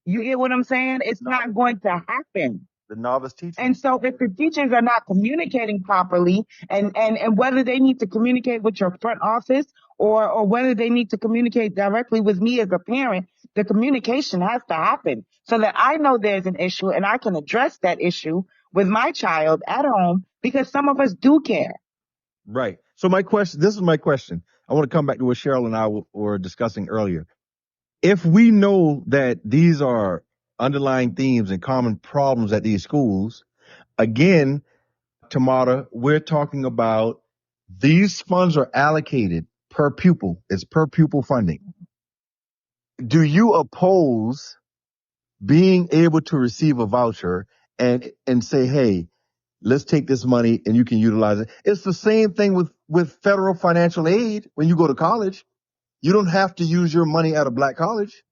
Speaker 7: You get what I'm saying? It's not going to happen.
Speaker 2: The novice teacher.
Speaker 7: And so if the teachers are not communicating properly and whether they need to communicate with your front office or whether they need to communicate directly with me as a parent, the communication has to happen so that I know there's an issue and I can address that issue with my child at home because some of us do care.
Speaker 2: Right. So this is my question. I want to come back to what Cheryl and I were discussing earlier. If we know that these are underlying themes and common problems at these schools, again, Tamara, we're talking about these funds are allocated per pupil. It's per pupil funding. Do you oppose being able to receive a voucher and say, hey, let's take this money and you can utilize it? It's the same thing with federal financial aid when you go to college. You don't have to use your money at a black college.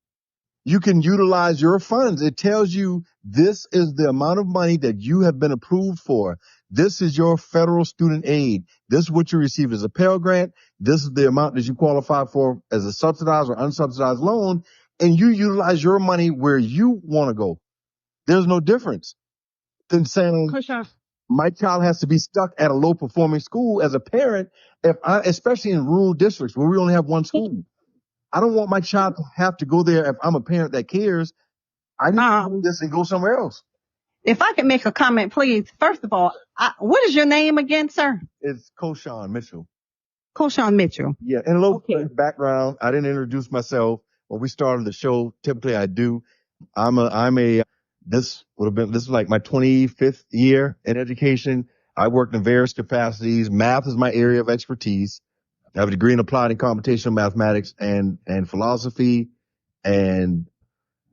Speaker 2: You can utilize your funds. It tells you this is the amount of money that you have been approved for. This is your federal student aid. This is what you receive as a Pell Grant. This is the amount that you qualify for as a subsidized or unsubsidized loan. And you utilize your money where you want to go. There's no difference than saying
Speaker 1: Koshan,
Speaker 2: my child has to be stuck at a low performing school as a parent, especially in rural districts where we only have one school. I don't want my child to have to go there if I'm a parent that cares. I need to do this and go somewhere else.
Speaker 6: If I could make a comment, please. First of all, what is your name again, sir?
Speaker 2: It's Koshan Mitchell.
Speaker 6: Koshan Mitchell.
Speaker 2: Yeah, and a little background. I didn't introduce myself when we started the show. Typically, I do. This is like my 25th year in education. I worked in various capacities. Math is my area of expertise. I have a degree in applied and computational mathematics and philosophy, and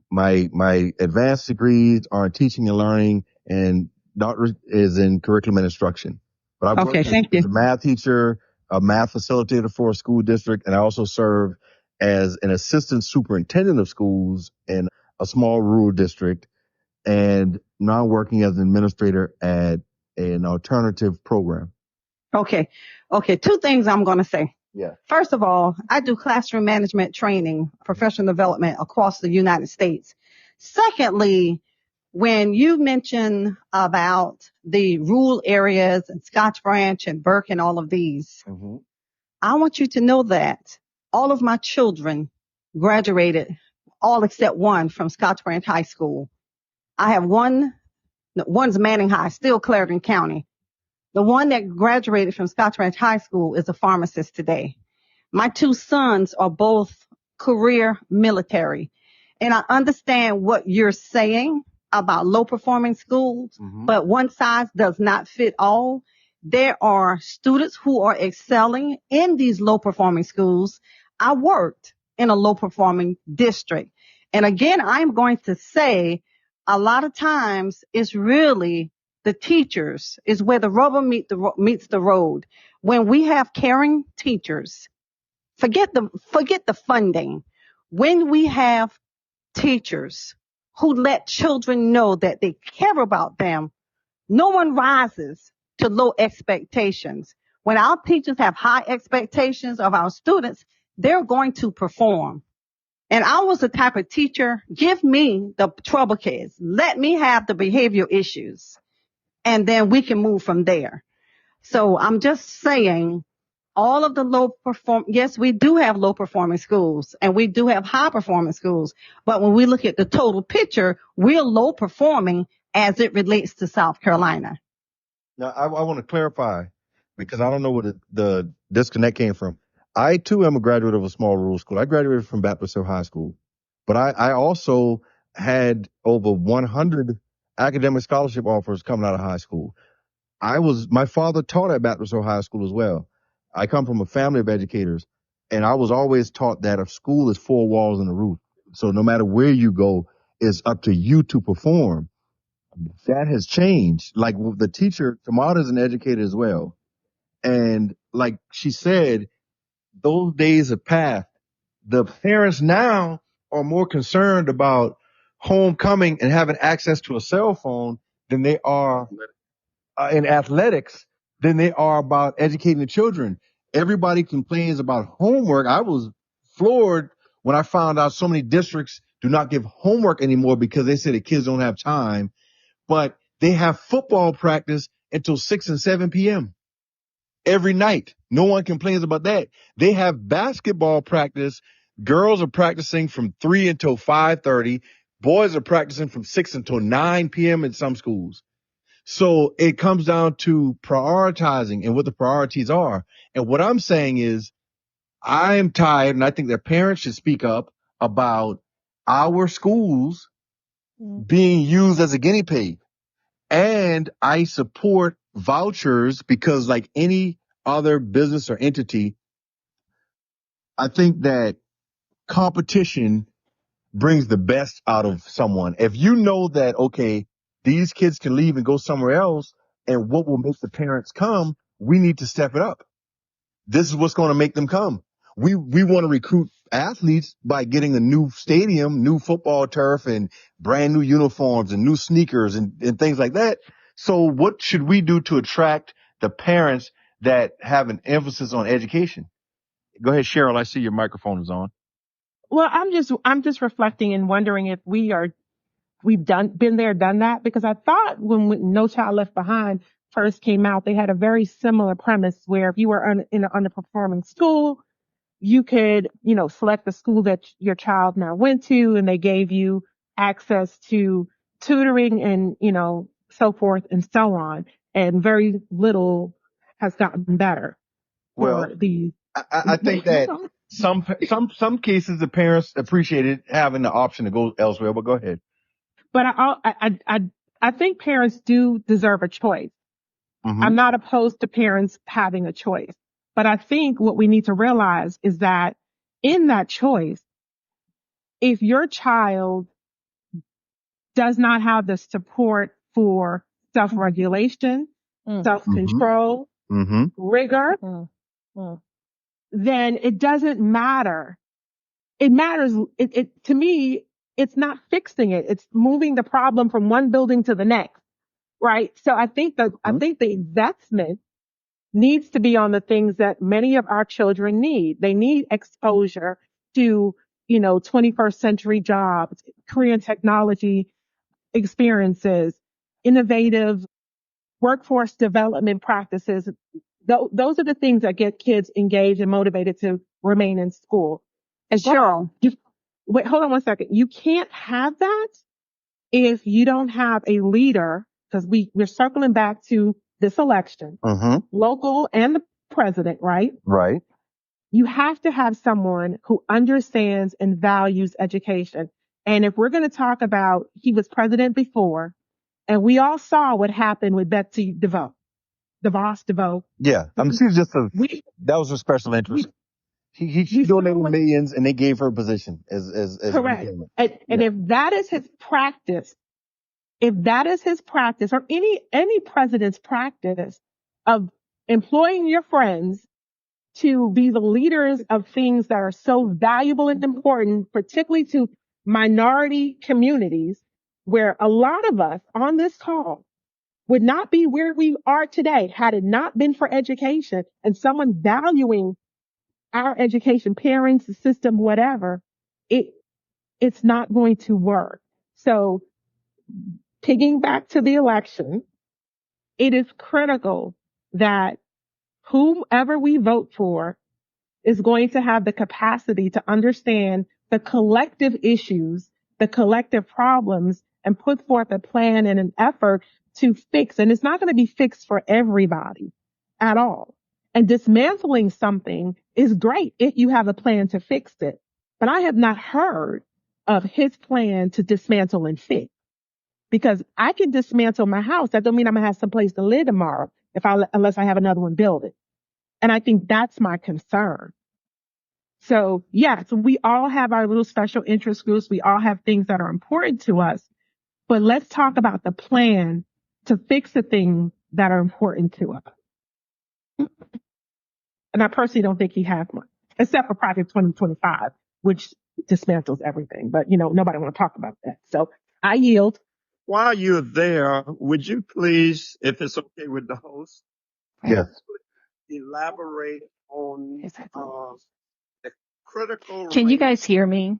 Speaker 2: my advanced degrees are in teaching and learning, and doctorate is in curriculum and instruction. But I've worked as a math teacher, a math facilitator for a school district, and I also serve as an assistant superintendent of schools in a small rural district, and now working as an administrator at an alternative program.
Speaker 6: Okay. Two things I'm going to say.
Speaker 2: Yeah.
Speaker 6: First of all, I do classroom management training, professional development across the United States. Secondly, when you mention about the rural areas and Scotch Branch and Burke and all of these, I want you to know that all of my children graduated, all except one, from Scotch Branch High School. I have one's Manning High, still Clarendon County. The one that graduated from Scotch Branch High School is a pharmacist today. My two sons are both career military. And I understand what you're saying about low performing schools, but one size does not fit all. There are students who are excelling in these low performing schools. I worked in a low performing district. And again, I'm going to say a lot of times it's really the teachers is where the rubber meets the road. When we have caring teachers, forget the funding. When we have teachers who let children know that they care about them, no one rises to low expectations. When our teachers have high expectations of our students, they're going to perform. And I was the type of teacher, give me the trouble kids. Let me have the behavioral issues. And then we can move from there. So I'm just saying all of the yes, we do have low performing schools and we do have high performing schools. But when we look at the total picture, we're low performing as it relates to South Carolina.
Speaker 2: Now, I want to clarify because I don't know where the disconnect came from. I too am a graduate of a small rural school. I graduated from Baptist Hill High School, but I also had over 100 academic scholarship offers coming out of high school. My father taught at Baptist Hill High School as well. I come from a family of educators, and I was always taught that a school is four walls and a roof. So no matter where you go, it's up to you to perform. That has changed. Like the teacher, Tamara is an educator as well. And like she said, those days have passed. The parents now are more concerned about homecoming and having access to a cell phone than they are in athletics than they are about educating the children. Everybody complains about homework. I was floored when I found out so many districts do not give homework anymore because they say the kids don't have time, but they have football practice until 6 and 7 p.m. every night. No one complains about that. They have basketball practice. Girls are practicing from 3 until 5:30. Boys are practicing from 6 until 9 p.m. in some schools. So it comes down to prioritizing and what the priorities are. And what I'm saying is I am tired, and I think that parents should speak up about our schools being used as a guinea pig. And I support vouchers because like any other business or entity, I think that competition brings the best out of someone. If you know that, okay, these kids can leave and go somewhere else, and what will make the parents come, we need to step it up. This is what's going to make them come. We want to recruit athletes by getting a new stadium, new football turf, and brand new uniforms and new sneakers and things like that. So what should we do to attract the parents that have an emphasis on education? Go ahead, Cheryl. I see your microphone is on.
Speaker 1: Well, I'm just reflecting and wondering if we've been there, done that, because I thought when No Child Left Behind first came out, they had a very similar premise where if you were in an underperforming school, you could, select the school that your child now went to, and they gave you access to tutoring and, so forth and so on. And very little has gotten better
Speaker 2: Well,
Speaker 1: for these.
Speaker 2: I think that some cases the parents appreciated having the option to go elsewhere, but go ahead.
Speaker 1: But I think parents do deserve a choice.
Speaker 2: Mm-hmm.
Speaker 1: I'm not opposed to parents having a choice, but I think what we need to realize is that in that choice, if your child does not have the support for self-regulation, self-control, rigor, then it doesn't matter. It matters. To me, it's not fixing it. It's moving the problem from one building to the next. Right. So I think the investment needs to be on the things that many of our children need. They need exposure to, 21st century jobs, Korean technology experiences, innovative workforce development practices. Those are the things that get kids engaged and motivated to remain in school. And
Speaker 6: Cheryl,
Speaker 1: wait, hold on one second. You can't have that if you don't have a leader, because we're circling back to this election, local and the president, right?
Speaker 2: Right.
Speaker 1: You have to have someone who understands and values education. And if we're going to talk about, he was president before, and we all saw what happened with Betsy DeVos.
Speaker 2: Yeah. She was just that was her special interest. He donated millions and they gave her a position as
Speaker 1: correct. And if that is his practice, or any president's practice of employing your friends to be the leaders of things that are so valuable and important, particularly to minority communities, where a lot of us on this call would not be where we are today had it not been for education and someone valuing our education, parents, the system, whatever, it's not going to work. So pigging back to the election, it is critical that whomever we vote for is going to have the capacity to understand the collective issues, the collective problems, and put forth a plan and an effort to fix. And it's not going to be fixed for everybody at all. And dismantling something is great if you have a plan to fix it. But I have not heard of his plan to dismantle and fix. Because I can dismantle my house. That don't mean I'm going to have some place to live tomorrow unless I have another one built it. And I think that's my concern. So yes, we all have our little special interest groups. We all have things that are important to us, but let's talk about the plan to fix the things that are important to us. And I personally don't think he has one, except for Project 2025, which dismantles everything. But, nobody want to talk about that. So I yield.
Speaker 3: While you're there, would you please, if it's okay with the host,
Speaker 2: Yes.
Speaker 3: elaborate on the critical
Speaker 8: Can you
Speaker 3: race?
Speaker 8: guys hear me?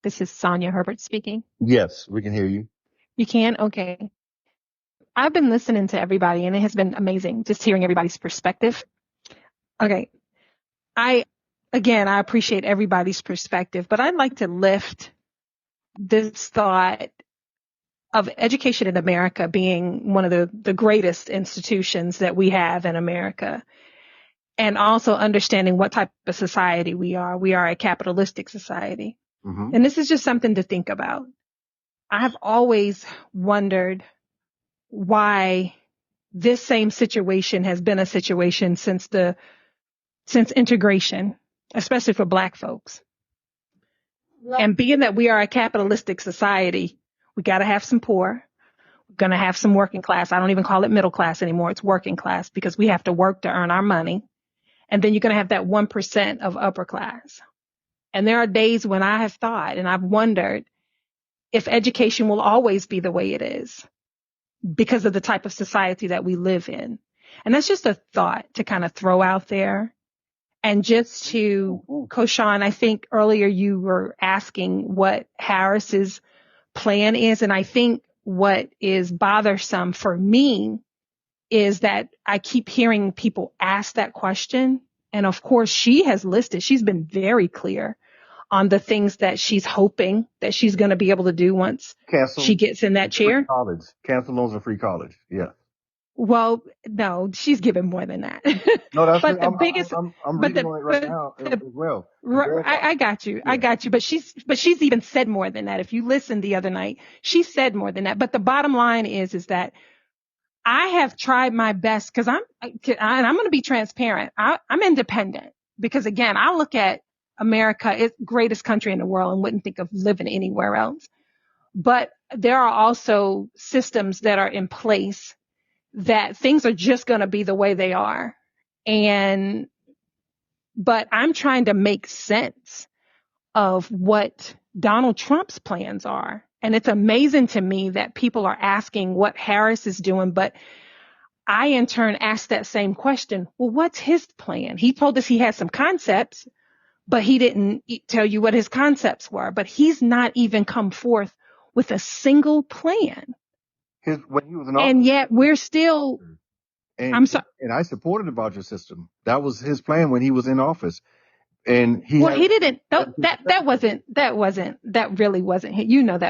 Speaker 8: This is Sonia Herbert speaking.
Speaker 2: Yes, we can hear you.
Speaker 8: You can? Okay. I've been listening to everybody and it has been amazing just hearing everybody's perspective. Okay. I appreciate everybody's perspective, but I'd like to lift this thought of education in America being one of the greatest institutions that we have in America. And also understanding what type of society we are. We are a capitalistic society.
Speaker 2: Mm-hmm.
Speaker 8: And this is just something to think about. I have always wondered why this same situation has been a situation since integration, especially for Black folks. And being that we are a capitalistic society, we got to have some poor. We're going to have some working class. I don't even call it middle class anymore. It's working class because we have to work to earn our money. And then you're going to have that 1% of upper class. And there are days when I have thought and I've wondered if education will always be the way it is because of the type of society that we live in. And that's just a thought to kind of throw out there. And just to, Koshan, I think earlier you were asking what Harris's plan is. And I think what is bothersome for me is that I keep hearing people ask that question. And of course, she's been very clear on the things that she's hoping that she's going to be able to do once she gets in that chair.
Speaker 2: College. Cancel loans and free college. Yeah.
Speaker 8: Well, no, she's given more than that.
Speaker 2: No, that's
Speaker 8: but
Speaker 2: the biggest. I'm reading on it right now as well.
Speaker 8: I got you. Yeah. I got you. But she's even said more than that. If you listened the other night, she said more than that. But the bottom line is that I have tried my best because I'm going to be transparent. I'm independent because again, I look at America, it's the greatest country in the world and wouldn't think of living anywhere else. But there are also systems that are in place that things are just going to be the way they are. But I'm trying to make sense of what Donald Trump's plans are. And it's amazing to me that people are asking what Harris is doing, but I in turn asked that same question. Well, what's his plan? He told us he had some concepts, but he didn't tell you what his concepts were. But he's not even come forth with a single plan.
Speaker 2: When he was in office,
Speaker 8: and yet we're still. I'm sorry.
Speaker 2: And I supported the voucher system. That was his plan when he was in office. And he
Speaker 8: didn't. That really wasn't. That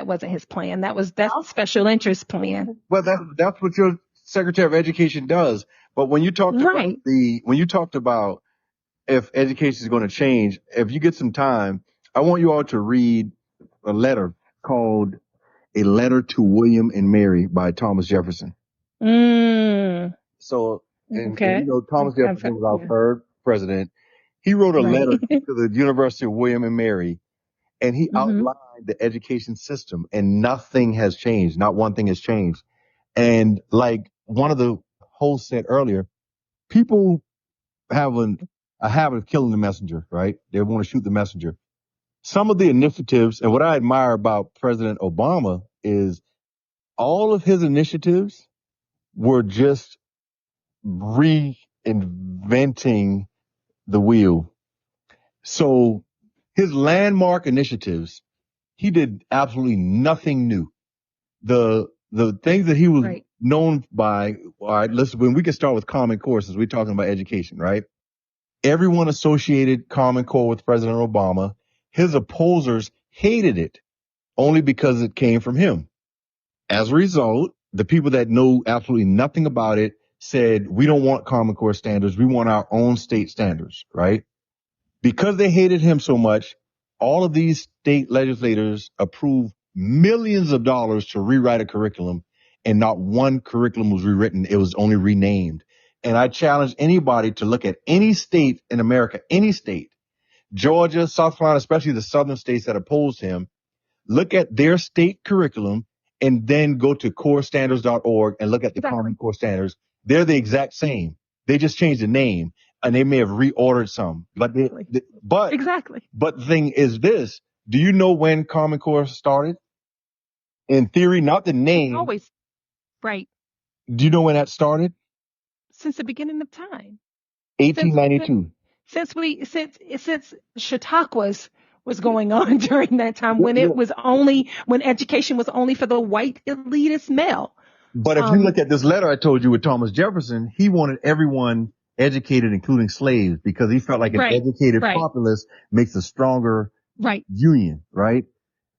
Speaker 8: wasn't his plan. That's a special interest plan.
Speaker 2: Well, that's what your Secretary of Education does. But when you talked about if education is going to change, if you get some time, I want you all to read a letter called "A Letter to William and Mary" by Thomas Jefferson. So, and Thomas Jefferson was our third president. He wrote a letter to the University of William and Mary, and he outlined the education system, and nothing has changed. Not one thing has changed. And like one of the hosts said earlier, people have a habit of killing the messenger, right? They want to shoot the messenger. Some of the initiatives, and what I admire about President Obama is all of his initiatives were just reinventing the wheel. So his landmark initiatives, he did absolutely nothing new. The things that he was known by, all right, listen, we can start with Common Core since we're talking about education, right? Everyone associated Common Core with President Obama. His opposers hated it only because it came from him. As a result, the people that know absolutely nothing about it said, we don't want Common Core standards. We want our own state standards, right? Because they hated him so much, all of these state legislators approved millions of dollars to rewrite a curriculum, and not one curriculum was rewritten. It was only renamed. And I challenge anybody to look at any state in America, any state, Georgia, South Carolina, especially the southern states that opposed him, look at their state curriculum and then go to corestandards.org and look at the Common Core standards. They're the exact same. They just changed the name and they may have reordered some. But the thing is this, Do you know when Common Core started? In theory, not the name.
Speaker 8: Always right.
Speaker 2: Do you know when that started?
Speaker 8: Since the beginning of time. Since
Speaker 2: 1892.
Speaker 8: since Chautauqua's was going on during that time when
Speaker 2: Yeah.
Speaker 8: when education was only for the white elitist male.
Speaker 2: But if you look at this letter I told you with Thomas Jefferson, he wanted everyone educated, including slaves, because he felt like an
Speaker 8: Right,
Speaker 2: educated
Speaker 8: right,
Speaker 2: populace makes a stronger
Speaker 8: right.
Speaker 2: union, right?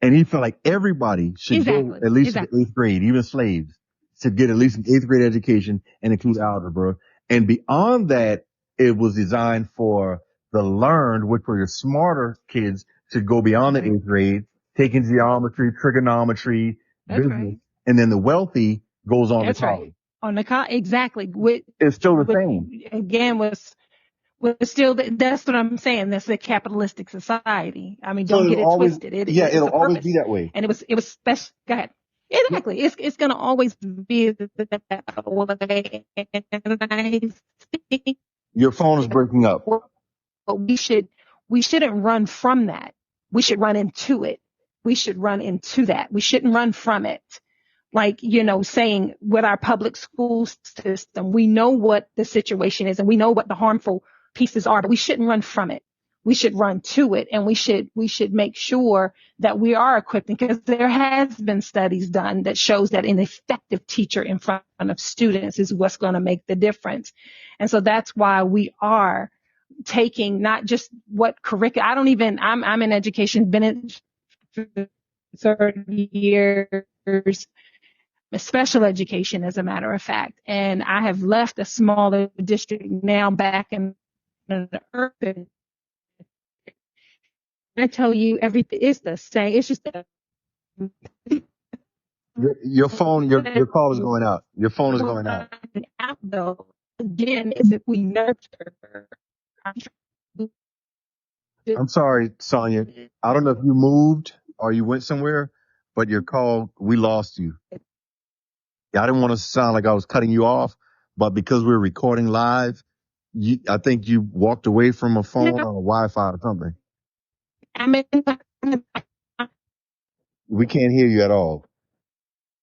Speaker 2: And he felt like everybody should go
Speaker 8: Exactly,
Speaker 2: at least to the
Speaker 8: exactly.
Speaker 2: eighth grade, even slaves should get at least an eighth grade education and include algebra. And beyond that, it was designed for the learned, which were your smarter kids, should go beyond the eighth grade, taking geometry, trigonometry,
Speaker 8: That's
Speaker 2: business,
Speaker 8: right.
Speaker 2: and then the wealthy goes on to
Speaker 8: That's right.
Speaker 2: college.
Speaker 8: On the exactly. With
Speaker 2: It's still the same.
Speaker 8: again was still that's what I'm saying. That's a capitalistic society. I mean,
Speaker 2: So
Speaker 8: don't get
Speaker 2: it'll
Speaker 8: it
Speaker 2: always,
Speaker 8: twisted.
Speaker 2: yeah,
Speaker 8: It's
Speaker 2: it'll
Speaker 8: a
Speaker 2: always
Speaker 8: purpose,
Speaker 2: be that way.
Speaker 8: and it was special. Go ahead. Exactly. It's gonna always be that way. And I think
Speaker 2: Your phone is breaking up.
Speaker 8: but we shouldn't run from that. We should run into it. We should run into that. We shouldn't run from it. Like, saying with our public school system, we know what the situation is and we know what the harmful pieces are, but we shouldn't run from it. We should run to it, and we should make sure that we are equipped, because there has been studies done that shows that an effective teacher in front of students is what's going to make the difference. And so that's why we are taking not just what curriculum. I'm in education, been in for 30 years, special education, as a matter of fact. And I have left a smaller district now back in the urban. I tell you, everything is the same. It's just that
Speaker 2: Your phone, your call is going out. Your phone is going out.
Speaker 8: out though, again, is if we nurture.
Speaker 2: I'm sorry, Sonia. I don't know if you moved or you went somewhere, but your call, we lost you. Yeah, I didn't want to sound like I was cutting you off, but because we're recording live, I think you walked away from a phone or a Wi-Fi or something. We can't hear you at all.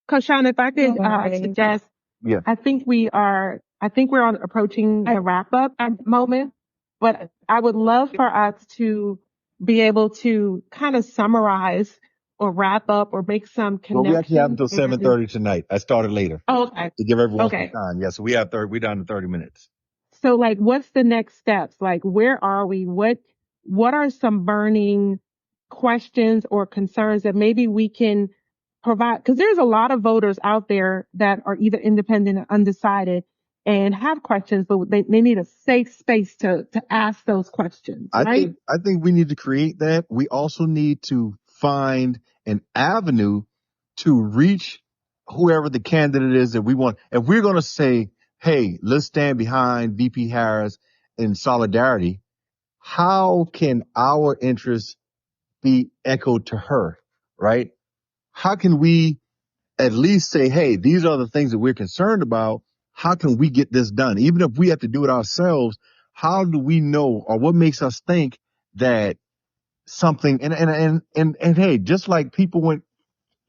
Speaker 1: Koshan, if I could suggest,
Speaker 2: Yeah.
Speaker 1: I think we're approaching the wrap up moment, but I would love for us to be able to kind of summarize or wrap up or make some
Speaker 2: Well, we actually have
Speaker 1: connections.
Speaker 2: until 7:30 tonight. I started later
Speaker 1: Okay.
Speaker 2: to give everyone some
Speaker 1: Okay.
Speaker 2: time. Yeah, so we're down to 30 minutes.
Speaker 1: So like, what's the next steps? Like, where are we? What are some burning questions or concerns that maybe we can provide? Because there's a lot of voters out there that are either independent or undecided and have questions, but they need a safe space to ask those questions, right?
Speaker 2: I think we need to create that. We also need to find an avenue to reach whoever the candidate is that we want. If we're going to say, hey, let's stand behind VP Harris in solidarity, how can our interests be echoed to her, right? How can we at least say, hey, these are the things that we're concerned about. How can we get this done? Even if we have to do it ourselves, how do we know, or what makes us think that something, and hey, just like people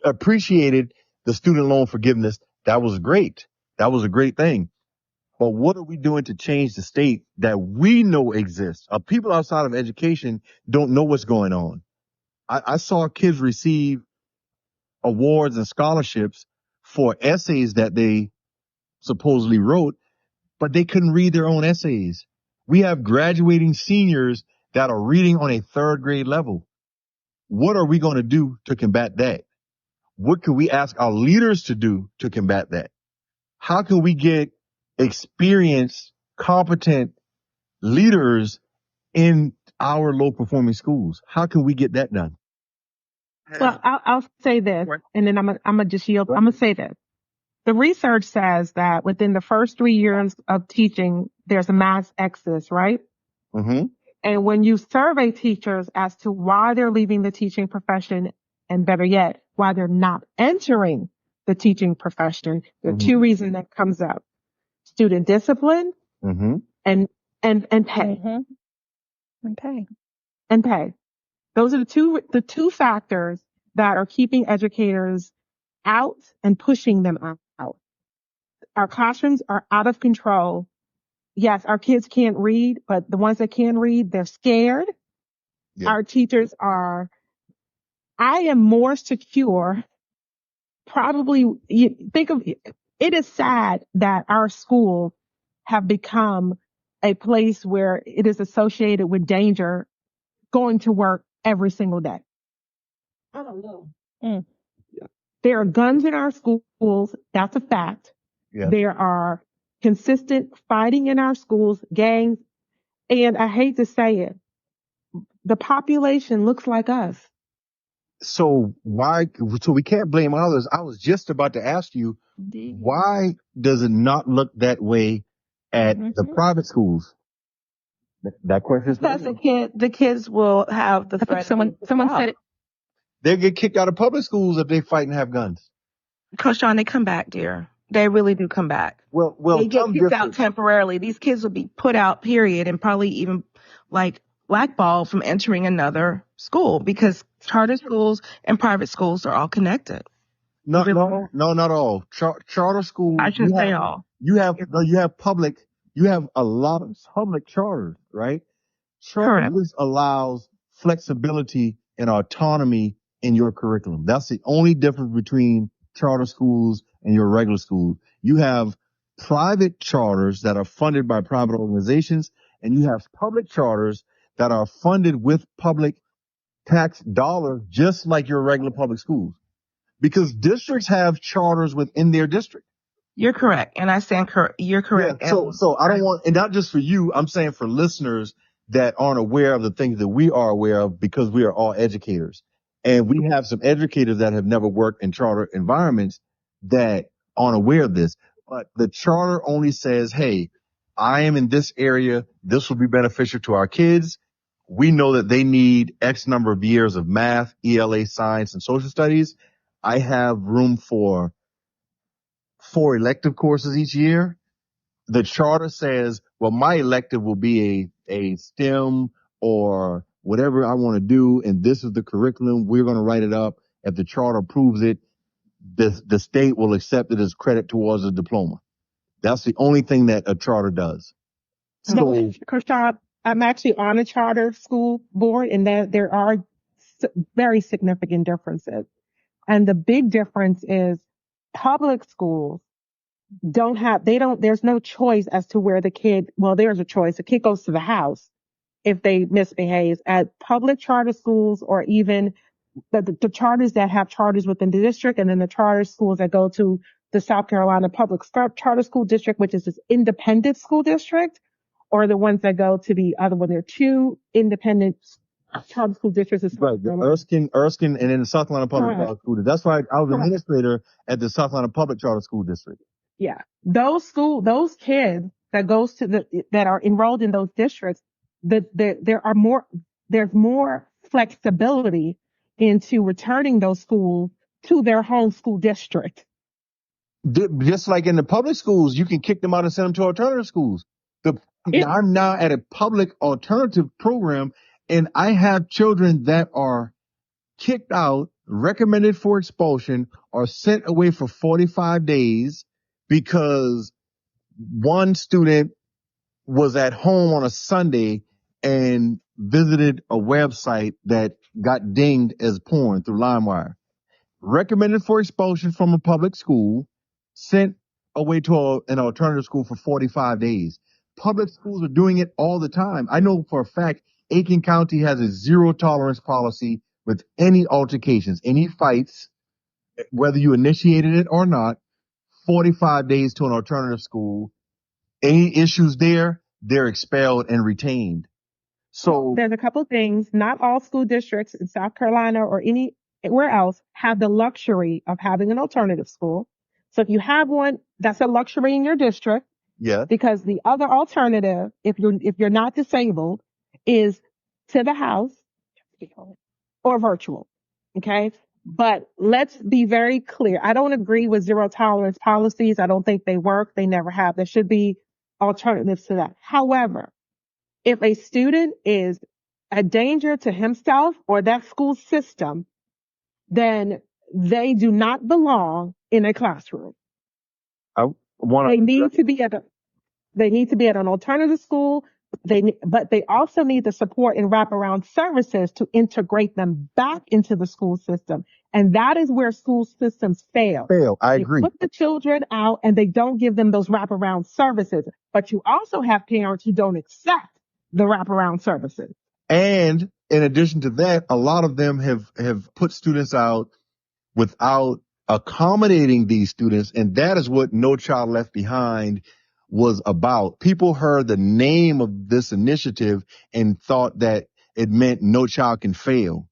Speaker 2: appreciated the student loan forgiveness, that was great. That was a great thing. But what are we doing to change the state that we know exists? People outside of education don't know what's going on. I saw kids receive awards and scholarships for essays that they supposedly wrote, but they couldn't read their own essays. We have graduating seniors that are reading on a third grade level. What are we going to do to combat that? What can we ask our leaders to do to combat that? How can we get experienced, competent leaders in our low performing schools? How can we get that done?
Speaker 1: Well, I'll say this, and then I'm gonna just yield. I'm gonna say this. The research says that within the first 3 years of teaching, there's a mass exodus, right?
Speaker 2: Mm-hmm.
Speaker 1: And when you survey teachers as to why they're leaving the teaching profession, and better yet, why they're not entering the teaching profession, there are two reasons that comes up: student discipline
Speaker 2: Mm-hmm.
Speaker 1: and pay.
Speaker 8: And pay.
Speaker 1: And pay. Those are the two factors that are keeping educators out and pushing them out. Our classrooms are out of control. Yes, our kids can't read, but the ones that can read, they're scared.
Speaker 2: Yeah.
Speaker 1: Our teachers are, I am more secure. Probably, you think of it is sad that our schools have become a place where it is associated with danger going to work every single day. I don't know. There are guns in our schools. That's a fact.
Speaker 2: Yeah.
Speaker 1: There are consistent fighting in our schools, gangs, and I hate to say it, the population looks like us.
Speaker 2: So why? So we can't blame others. I was just about to ask you, why does it not look that way at the private schools? That question is
Speaker 4: Because the kids will have the
Speaker 8: I think
Speaker 4: threat.
Speaker 8: someone said it.
Speaker 2: they get kicked out of public schools if they fight and have guns.
Speaker 4: Koshan, they come back, dear. They really do come back.
Speaker 2: Well,
Speaker 4: They get
Speaker 2: some
Speaker 4: kicked out
Speaker 2: districts.
Speaker 4: temporarily. These kids will be put out, period, and probably even like blackballed from entering another school because charter schools and private schools are all connected.
Speaker 2: No, not all. Charter schools.
Speaker 4: I should say all.
Speaker 2: You have public. You have a lot of public charters, right? Charter
Speaker 4: Correct.
Speaker 2: just allows flexibility and autonomy in your curriculum. That's the only difference between charter schools and your regular schools. You have private charters that are funded by private organizations, and you have public charters that are funded with public tax dollars, just like your regular public schools. Because districts have charters within their district.
Speaker 4: You're correct, and I stand you're correct.
Speaker 2: Yeah, so I don't want, and not just for you, I'm saying for listeners that aren't aware of the things that we are aware of, because we are all educators. And we have some educators that have never worked in charter environments that aren't aware of this. But the charter only says, hey, I am in this area. This will be beneficial to our kids. We know that they need X number of years of math, ELA, science, and social studies. I have room for 4 elective courses each year. The charter says, well, my elective will be a STEM or whatever I want to do, and this is the curriculum. We're going to write it up. If the charter approves it, the state will accept it as credit towards a diploma. That's the only thing that a charter does.
Speaker 1: So, Koshan, I'm actually on a charter school board, and there are very significant differences. And the big difference is public schools there's no choice as to where there's a choice. The kid goes to the house if they misbehave. At public charter schools, or even the charters that have charters within the district, and then the charter schools that go to the South Carolina Public Charter School District, which is this independent school district, or the ones that go to the other one. There are 2 independent charter school districts.
Speaker 2: Right, the Erskine, and then the South Carolina Public Charter School District. That's why I was an administrator at the South Carolina Public Charter School District.
Speaker 1: Yeah, those kids that are enrolled in those districts, there's more flexibility into returning those schools to their home school district.
Speaker 2: Just like in the public schools, you can kick them out and send them to alternative schools. I'm now at a public alternative program, and I have children that are kicked out, recommended for expulsion, or sent away for 45 days because one student was at home on a Sunday and visited a website that got dinged as porn through LimeWire. Recommended for expulsion from a public school, sent away to an alternative school for 45 days. Public schools are doing it all the time. I know for a fact Aiken County has a zero tolerance policy with any altercations, any fights, whether you initiated it or not. 45 days to an alternative school. Any issues there, they're expelled and retained. So
Speaker 1: there's a couple things. Not all school districts in South Carolina or anywhere else have the luxury of having an alternative school. So if you have one, that's a luxury in your district.
Speaker 2: yeah,
Speaker 1: Because the other alternative, if you're not disabled, is to the house or virtual. Okay. But let's be very clear. I don't agree with zero tolerance policies. I don't think they work. They never have. There should be alternatives to that. However, if a student is a danger to himself or that school system, then they do not belong in a classroom.
Speaker 2: I want
Speaker 1: They
Speaker 2: to
Speaker 1: need to be at a They need to be at an alternative school. But they also need the support and wraparound services to integrate them back into the school system. And that is where school systems fail.
Speaker 2: fail. I
Speaker 1: They
Speaker 2: agree.
Speaker 1: put the children out and they don't give them those wraparound services. But you also have parents who don't accept the wraparound services.
Speaker 2: And in addition to that, a lot of them have put students out without accommodating these students. And that is what No Child Left Behind was about. People heard the name of this initiative and thought that it meant no child can fail.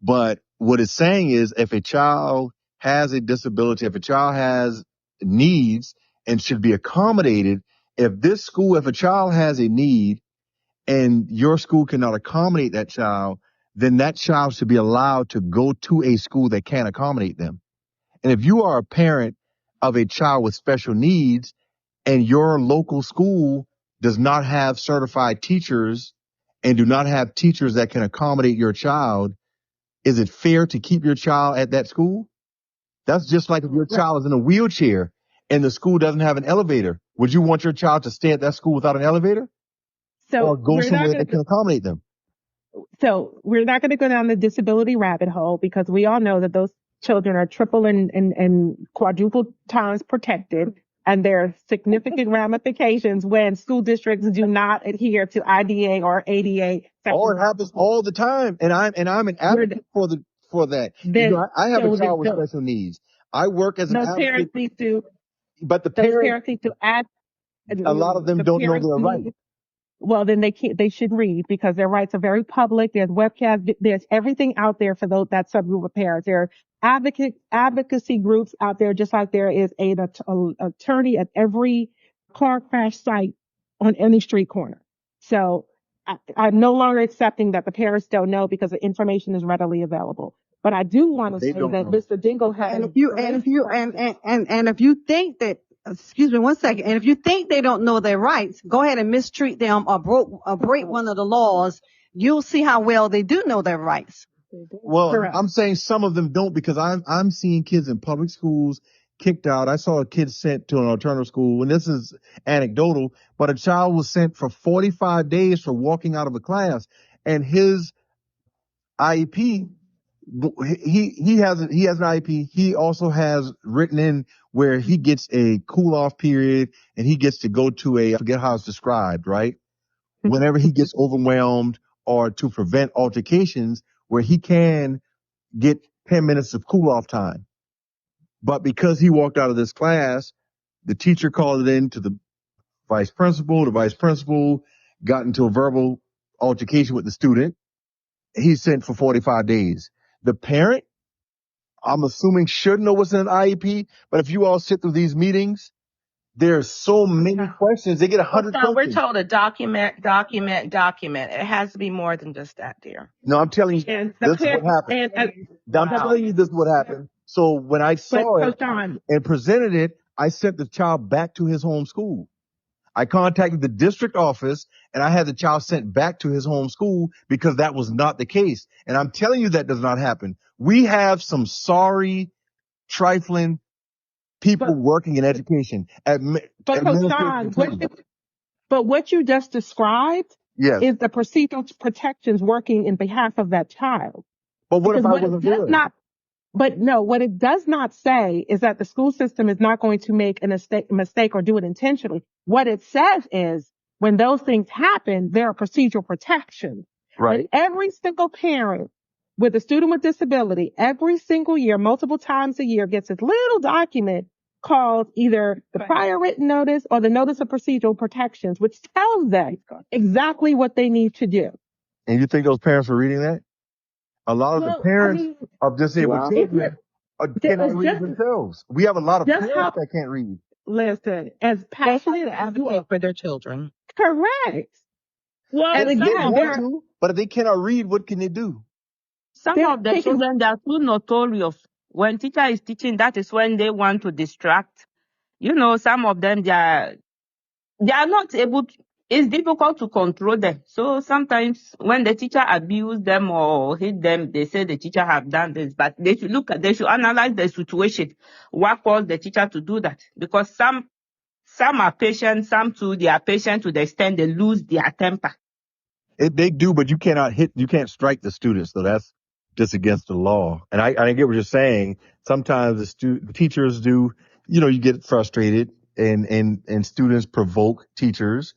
Speaker 2: But what it's saying is if a child has a disability, if a child has needs and should be accommodated, if a child has a need and your school cannot accommodate that child, then that child should be allowed to go to a school that can accommodate them. And if you are a parent of a child with special needs and your local school does not have certified teachers and do not have teachers that can accommodate your child, is it fair to keep your child at that school? That's just like if your child is in a wheelchair and the school doesn't have an elevator. Would you want your child to stay at that school without an elevator or
Speaker 1: So
Speaker 2: go somewhere that can accommodate them?
Speaker 1: we're not going to go down the disability rabbit hole because we all know that those children are triple and quadruple times protected. And there are significant ramifications when school districts do not adhere to IDA or ADA.
Speaker 2: Oh, it happens all the time. And I'm an advocate for that. I have a child with special needs. I work as an
Speaker 1: those
Speaker 2: advocate,
Speaker 1: parents need to,
Speaker 2: but
Speaker 1: those parents need to add.
Speaker 2: a lot of them don't know their rights.
Speaker 1: Well, then they should read because their rights are very public. There's webcasts, there's everything out there for that subgroup of parents. There are advocacy groups out there, just like there is an attorney at every car crash site on any street corner. So I'm no longer accepting that the parents don't know because the information is readily available. But I do want to say that Mr. Dingle has.
Speaker 6: And if you think that, excuse me one second, and if you think they don't know their rights, go ahead and mistreat them or break one of the laws. You'll see how well they do know their rights.
Speaker 2: Well,
Speaker 1: Correct.
Speaker 2: I'm saying some of them don't because I'm seeing kids in public schools kicked out. I saw a kid sent to an alternative school, and this is anecdotal, but a child was sent for 45 days for walking out of a class, and his IEP, he has an IEP. He also has written in where he gets a cool off period and he gets to go to I forget how it's described, right? Whenever he gets overwhelmed or to prevent altercations where he can get 10 minutes of cool off time. But because he walked out of this class, the teacher called it in to the vice principal. The vice principal got into a verbal altercation with the student. He's sent for 45 days. The parent, I'm assuming, should know what's in an IEP, but if you all sit through these meetings, there's so many questions. They get 100
Speaker 9: So
Speaker 2: questions.
Speaker 9: we're told to document. It has to be more than just that, dear.
Speaker 2: No, I'm telling you, this is what happened. I'm telling you this is what happened. So when I saw it and presented it, I sent the child back to his home school. I contacted the district office and I had the child sent back to his home school because that was not the case. And I'm telling you that does not happen. We have some sorry, trifling people working in education.
Speaker 1: But what you just described
Speaker 2: Yes.
Speaker 1: is the procedural protections working in behalf of that child.
Speaker 2: But what if I wasn't there?
Speaker 1: But no, what it does not say is that the school system is not going to make a mistake or do it intentionally. What it says is when those things happen, there are procedural protections.
Speaker 2: Right.
Speaker 1: And every single parent with a student with disability, every single year, multiple times a year, gets this little document called either the prior written notice or the notice of procedural protections, which tells them exactly what they need to do.
Speaker 2: And you think those parents are reading that? A lot of the parents of disabled children cannot read themselves. We have a lot of parents that can't read.
Speaker 1: Listen, as passionate as you are
Speaker 9: for their children.
Speaker 1: Correct.
Speaker 9: Well,
Speaker 1: and again,
Speaker 2: but if they cannot read, what can they do?
Speaker 9: Some of the children, they are too notorious. When teacher is teaching, that is when they want to distract. You know, some of them, they are not able to, it's difficult to control them. So sometimes when the teacher abuse them or hit them, they say the teacher have done this, but they should analyze the situation. What caused the teacher to do that? Because some are patient, some too, they are patient to the extent they lose their temper.
Speaker 2: They do, but you can't strike the students, so that's just against the law. And I get what you're saying. Sometimes the teachers do, you get frustrated and students provoke teachers,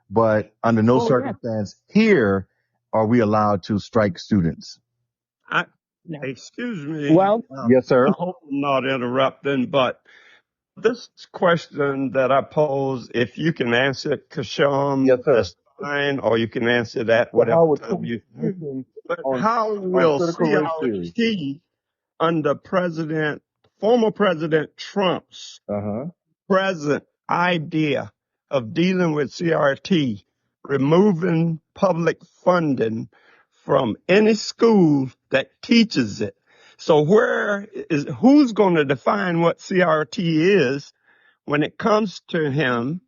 Speaker 2: but under no
Speaker 9: Oh, yes.
Speaker 2: circumstance here are we allowed to strike students.
Speaker 3: I,
Speaker 9: No.
Speaker 3: excuse me.
Speaker 9: Well,
Speaker 2: Yes,
Speaker 3: I
Speaker 2: sir.
Speaker 3: hope I'm not interrupting, but this question that I pose, if you can answer it,
Speaker 2: Yes,
Speaker 3: Koshan,
Speaker 2: sir.
Speaker 3: that's fine, or you can answer that
Speaker 2: So
Speaker 3: whatever
Speaker 2: how would
Speaker 3: time
Speaker 2: Trump's
Speaker 3: you choose.
Speaker 2: position
Speaker 3: But
Speaker 2: on
Speaker 3: how
Speaker 2: on
Speaker 3: will
Speaker 2: critical race theory?
Speaker 3: CRT under former President Trump's
Speaker 2: Uh-huh.
Speaker 3: present idea of dealing with CRT, removing public funding from any school that teaches it? So who's going to define what CRT is when it comes to him,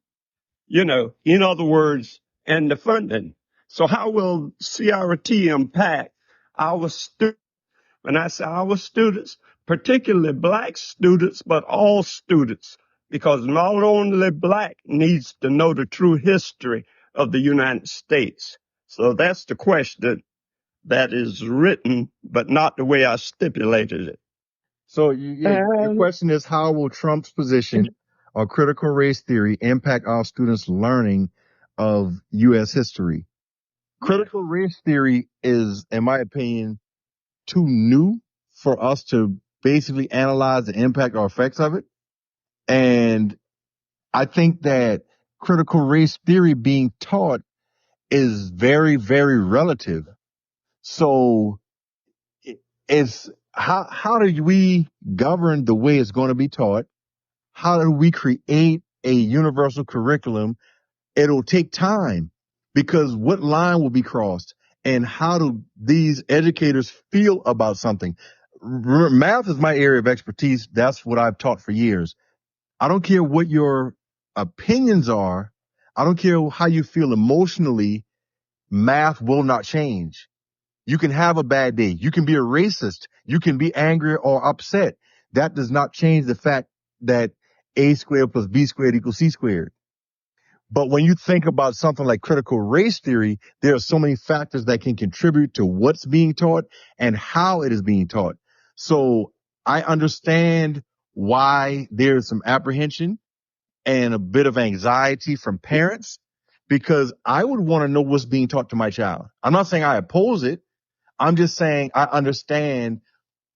Speaker 3: in other words, and the funding? So how will CRT impact our students? When I say our students, particularly black students, but all students, because not only black needs to know the true history of the United States. So that's the question that is written, but not the way I stipulated it.
Speaker 2: So your
Speaker 9: um,
Speaker 2: question is, how will Trump's position on critical race theory impact our students' learning of U.S. history? Critical race theory is, in my opinion, too new for us to basically analyze the impact or effects of it. And I think that critical race theory being taught is very, very relative. So it's how do we govern the way it's going to be taught? How do we create a universal curriculum? It'll take time because what line will be crossed and how do these educators feel about something? Math is my area of expertise. That's what I've taught for years. I don't care what your opinions are. I don't care how you feel emotionally. Math will not change. You can have a bad day. You can be a racist. You can be angry or upset. That does not change the fact that A squared plus B squared equals C squared. But when you think about something like critical race theory, there are so many factors that can contribute to what's being taught and how it is being taught. So I understand why there's some apprehension and a bit of anxiety from parents because I would want to know what's being taught to my child. I'm not saying I oppose it. I'm just saying I understand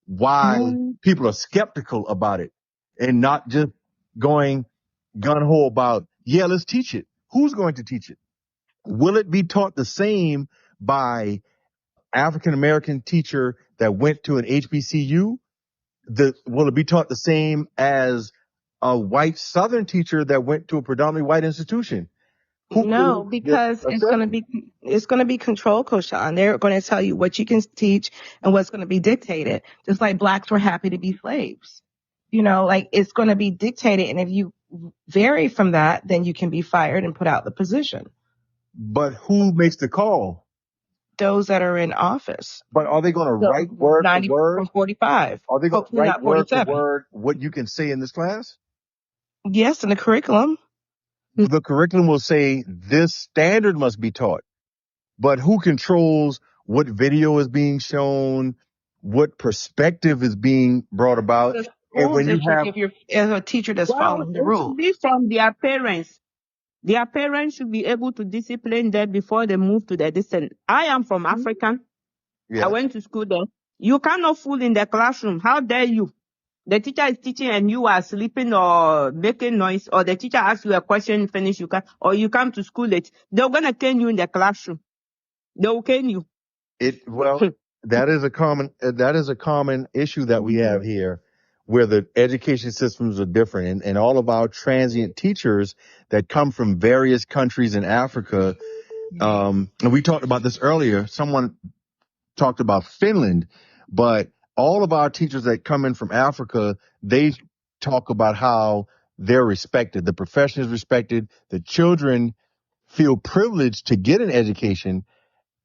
Speaker 2: why people are skeptical about it and not just going gun ho about, yeah, let's teach it. Who's going to teach it? Will it be taught the same by African American teacher that went to an HBCU? Will it be taught the same as a white Southern teacher that went to a predominantly white institution?
Speaker 4: No, because it's gonna be control, Koshan. They're going to tell you what you can teach and what's going to be dictated. Just like blacks were happy to be slaves. Like it's going to be dictated, and if you vary from that, then you can be fired and put out the position.
Speaker 2: But who makes the call?
Speaker 4: Those that are in office.
Speaker 2: But are they going to
Speaker 4: So
Speaker 2: write word for
Speaker 4: 90
Speaker 2: word?
Speaker 4: from 45.
Speaker 2: Are they going to
Speaker 4: Hopefully
Speaker 2: write
Speaker 4: not
Speaker 2: word for
Speaker 4: 47.
Speaker 2: word what you can say in this class?
Speaker 4: Yes, in the curriculum.
Speaker 2: The curriculum will say this standard must be taught, but who controls what video is being shown, what perspective is being brought about?
Speaker 4: The
Speaker 2: And
Speaker 4: school
Speaker 2: when you
Speaker 4: district,
Speaker 2: have,
Speaker 4: if you're as a teacher that's
Speaker 9: well,
Speaker 4: following the
Speaker 9: it should
Speaker 4: rules.
Speaker 9: be from their parents. Their parents should be able to discipline them before they move to the distance. I am from African. I
Speaker 2: yeah,
Speaker 9: went to school there. You cannot fool in the classroom. How dare you? The teacher is teaching and you are sleeping or making noise, or the teacher asks you a question, finish, or you come to school late. They're gonna cane you in the classroom. They will cane you.
Speaker 2: well, that is a common issue that we have here where the education systems are different and all of our transient teachers that come from various countries in Africa. And we talked about this earlier. Someone talked about Finland, but all of our teachers that come in from Africa, they talk about how they're respected. The profession is respected. The children feel privileged to get an education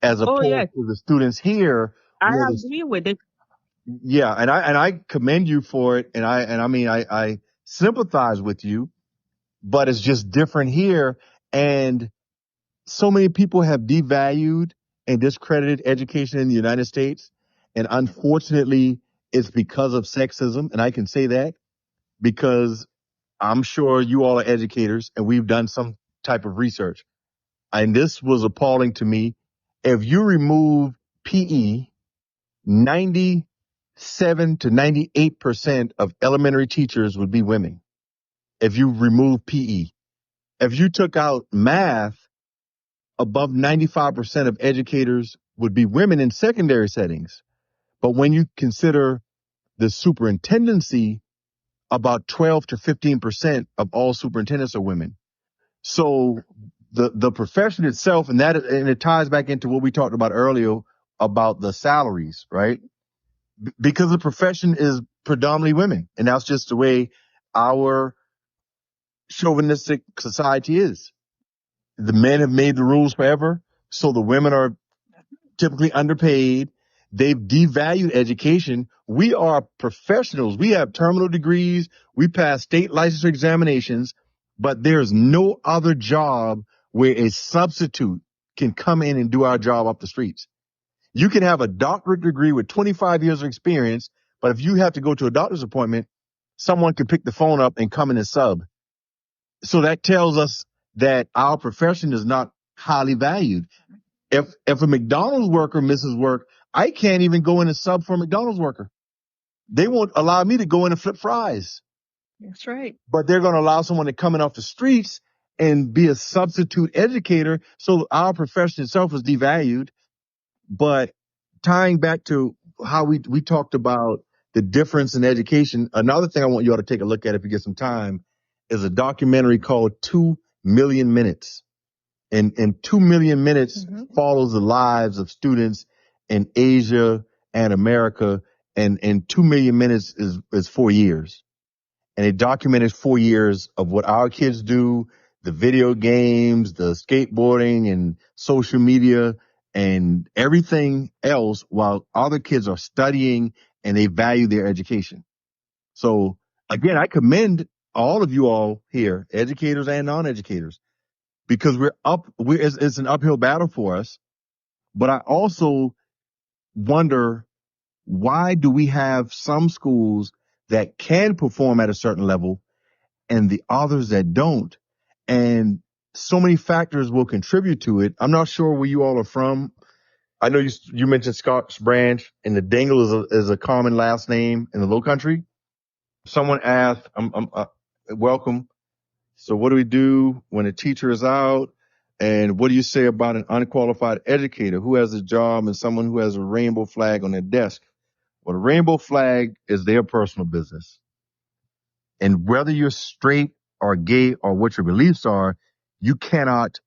Speaker 2: as
Speaker 9: Oh
Speaker 2: opposed
Speaker 9: yes,
Speaker 2: to the students here
Speaker 9: I
Speaker 2: where
Speaker 9: agree with it.
Speaker 2: yeah, and I commend you for it. And I mean, I sympathize with you, but it's just different here. And so many people have devalued and discredited education in the United States. And unfortunately, it's because of sexism. And I can say that because I'm sure you all are educators and we've done some type of research. And this was appalling to me. If you remove PE, 97 to 98% of elementary teachers would be women. If you remove PE, if you took out math, above 95% of educators would be women in secondary settings. But when you consider the superintendency, about 12 to 15% of all superintendents are women. So the profession itself, and it ties back into what we talked about earlier about the salaries, right? Because the profession is predominantly women, and that's just the way our chauvinistic society is. The men have made the rules forever, so the women are typically underpaid. They've devalued education. We are professionals. We have terminal degrees. We pass state licensure examinations, but there's no other job where a substitute can come in and do our job off the streets. You can have a doctorate degree with 25 years of experience, but if you have to go to a doctor's appointment, someone can pick the phone up and come in and sub. So that tells us that our profession is not highly valued. If a McDonald's worker misses work, I can't even go in and sub for a McDonald's worker. They won't allow me to go in and flip fries,
Speaker 8: That's right.
Speaker 2: but they're going to allow someone to come in off the streets and be a substitute educator. So our profession itself is devalued. But tying back to how we talked about the difference in education, another thing I want you all to take a look at if you get some time is a documentary called 2 Million Minutes. And 2 Million Minutes follows the lives of students in Asia and America. And 2 Million Minutes is 4 years. And it documented 4 years of what our kids do, the video games, the skateboarding and social media and everything else while other kids are studying and they value their education. So again, I commend all of you all here, educators and non-educators, because it's an uphill battle for us. But I also wonder, why do we have some schools that can perform at a certain level and the others that don't? And so many factors will contribute to it. I'm not sure where you all are from. I know you mentioned Scotch Branch, and the Dingle is a common last name in the Low Country. Someone asked, welcome. So what do we do when a teacher is out? And what do you say about an unqualified educator who has a job and someone who has a rainbow flag on their desk? Well, the rainbow flag is their personal business. And whether you're straight or gay or what your beliefs are, you cannot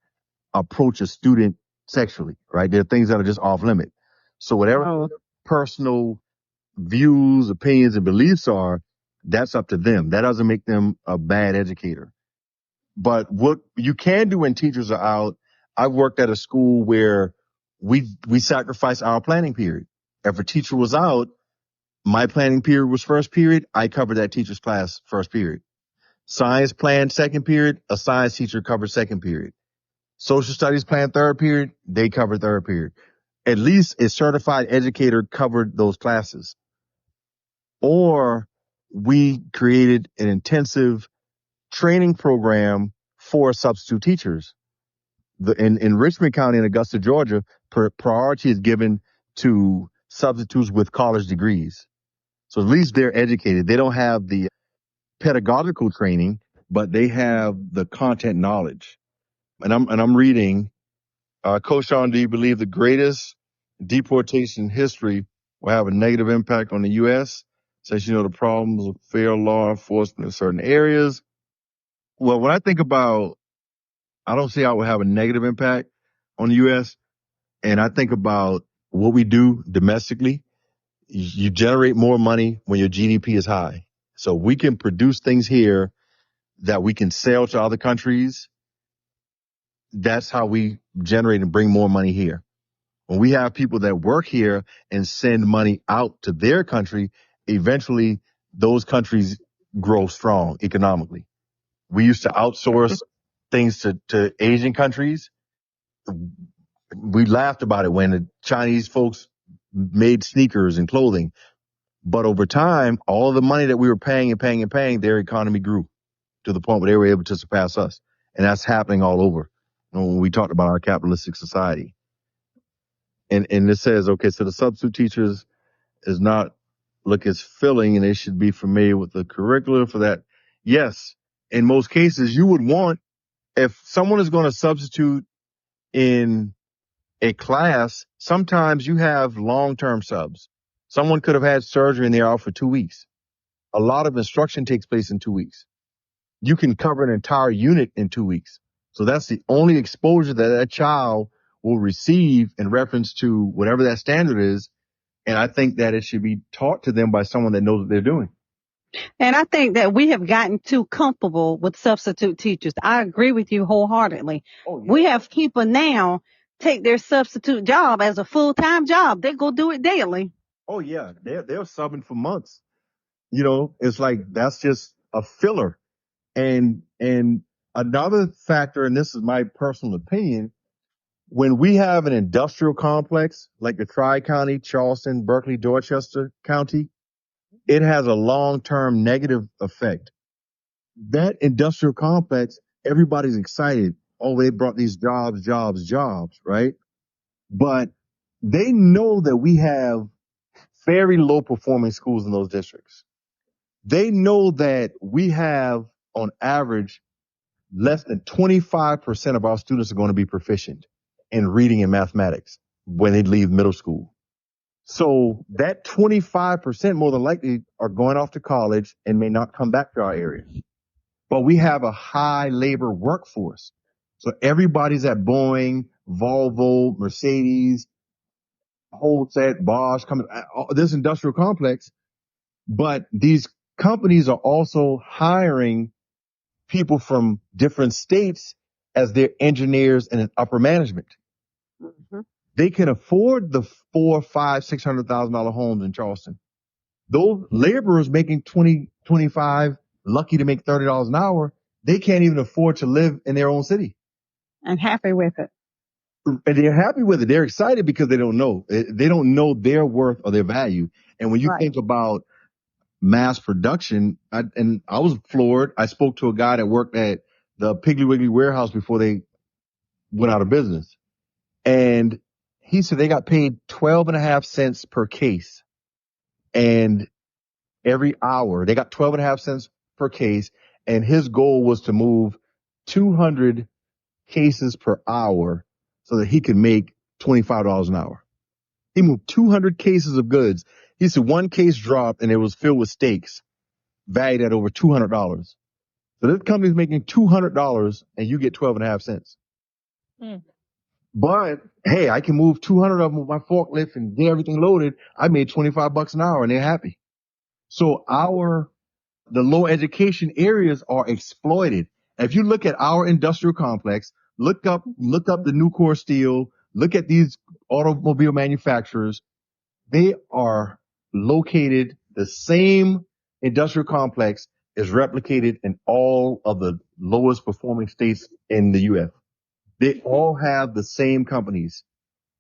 Speaker 2: approach a student sexually, right? There are things that are just off limit. So whatever
Speaker 9: Oh,
Speaker 2: personal views, opinions, and beliefs are, that's up to them. That doesn't make them a bad educator. But what you can do when teachers are out, I've worked at a school where we sacrifice our planning period. If a teacher was out, my planning period was first period. I covered that teacher's class first period. Science plan second period. A science teacher covered second period. Social studies plan third period. They covered third period. At least a certified educator covered those classes. Or we created an intensive training program for substitute teachers. In Richmond County in Augusta, Georgia, priority is given to substitutes with college degrees. So at least they're educated. They don't have the pedagogical training, but they have the content knowledge. And I'm reading, Koshan, do you believe the greatest deportation in history will have a negative impact on the U.S. since you know the problems of fair law enforcement in certain areas? Well, when I think about, I don't see how it will have a negative impact on the U.S. And I think about what we do domestically. You generate more money when your GDP is high. So we can produce things here that we can sell to other countries. that's how we generate and bring more money here. When we have people that work here and send money out to their country, eventually those countries grow strong economically. We used to outsource things to Asian countries. We laughed about it when the Chinese folks made sneakers and clothing. But over time, all of the money that we were paying and paying and paying, their economy grew to the point where they were able to surpass us. And that's happening all over when we talked about our capitalistic society. And it says, okay, so the substitute teachers is not look as filling and they should be familiar with the curriculum for that. Yes, in most cases, you would want, if someone is going to substitute in a class, sometimes you have long-term subs. Someone could have had surgery and they're out for 2 weeks. A lot of instruction takes place in 2 weeks. You can cover an entire unit in 2 weeks. So that's the only exposure that child will receive in reference to whatever that standard is. And I think that it should be taught to them by someone that knows what they're doing.
Speaker 6: And I think that we have gotten too comfortable with substitute teachers. I agree with you wholeheartedly. Oh, yeah. We have people now take their substitute job as a full-time job. They go do it daily.
Speaker 2: Oh yeah, they're subbing for months. You know, it's like that's just a filler. And another factor, and this is my personal opinion, when we have an industrial complex like the Tri-County, Charleston, Berkeley, Dorchester County, it has a long-term negative effect. That industrial complex, everybody's excited. Oh, they brought these jobs, right? But they know that we have very low performing schools in those districts. They know that we have, on average, less than 25% of our students are going to be proficient in reading and mathematics when they leave middle school. So that 25% more than likely are going off to college and may not come back to our area. But we have a high labor workforce. So everybody's at Boeing, Volvo, Mercedes, Holset, Bosch, coming this industrial complex. But these companies are also hiring people from different states as their engineers and upper management. Mm-hmm. They can afford the $400,000, $500,000, $600,000 homes in Charleston. Those laborers making 20, 25, lucky to make $30 an hour, they can't even afford to live in their own city.
Speaker 6: And happy with it.
Speaker 2: And they're happy with it. They're excited because they don't know. They don't know their worth or their value. And when you think about mass production, I was floored. I spoke to a guy that worked at the Piggly Wiggly warehouse before they went out of business. And he said they got paid 12.5 cents per case. And every hour they got 12.5 cents per case. And his goal was to move 200 cases per hour so that he could make $25 an hour. He moved 200 cases of goods. He said one case dropped and it was filled with steaks valued at over $200. So this company's making $200 and you get 12.5 cents. Mm. But hey, I can move 200 of them with my forklift and get everything loaded. I made $25 an hour and they're happy. So the low education areas are exploited. If you look at our industrial complex, look up the Nucor Steel, look at these automobile manufacturers. They are located, the same industrial complex is replicated in all of the lowest performing states in the U.S. They all have the same companies.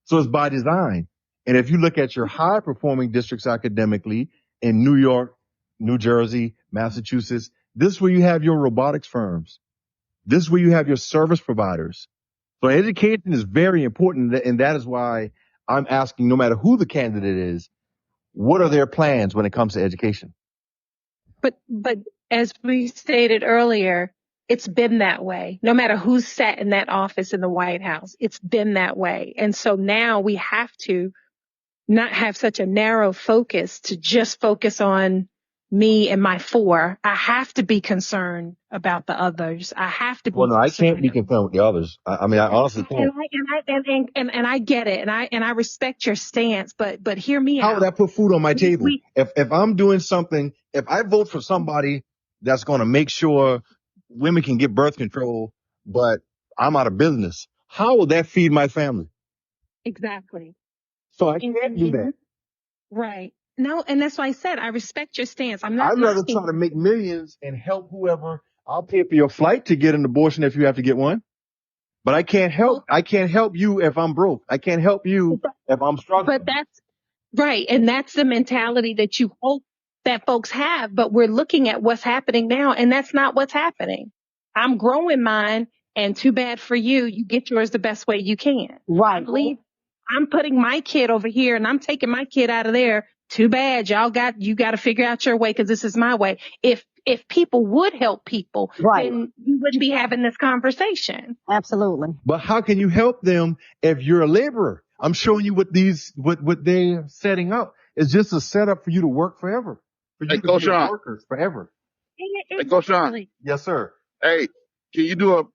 Speaker 2: So it's by design. And if you look at your high performing districts academically in New York, New Jersey, Massachusetts, this is where you have your robotics firms. This is where you have your service providers. So education is very important. And that is why I'm asking, no matter who the candidate is, what are their plans when it comes to education?
Speaker 8: But as we stated earlier, it's been that way. No matter who's sat in that office in the White House, it's been that way. And so now we have to not have such a narrow focus to just focus on me and my four. I have to be concerned about the others. I have to be.
Speaker 2: Well, no, I can't be concerned with the others. I mean, I honestly can't.
Speaker 8: And I get it, and I respect your stance, but hear me out.
Speaker 2: How would that put food on my table? If I'm doing something, if I vote for somebody that's going to make sure women can get birth control, but I'm out of business. How will that feed my family?
Speaker 8: Exactly.
Speaker 2: So I can't do that.
Speaker 8: Right. No, and that's why I said I respect your stance. I'm not
Speaker 2: I'd rather
Speaker 8: knocking.
Speaker 2: try to make millions and help whoever. I'll pay for your flight to get an abortion if you have to get one. But I can't help you if I'm broke. I can't help you if I'm struggling.
Speaker 8: But that's right. And that's the mentality that you hope that folks have. But we're looking at what's happening now, and that's not what's happening. I'm growing mine, and too bad for you. You get yours the best way you can. I
Speaker 6: Right.
Speaker 8: believe I'm putting my kid over here and I'm taking my kid out of there. Too bad. You got to figure out your way because this is my way. If people would help people,
Speaker 6: Right.
Speaker 8: then we wouldn't be having this conversation.
Speaker 6: Absolutely.
Speaker 2: But how can you help them if you're a laborer? I'm showing you what they're setting up. It's just a setup for you to work forever, for
Speaker 5: Hey,
Speaker 2: you to be a
Speaker 5: Koshan.
Speaker 2: worker forever.
Speaker 5: Hey, Koshan.
Speaker 2: Yes, sir.
Speaker 5: Hey, can you go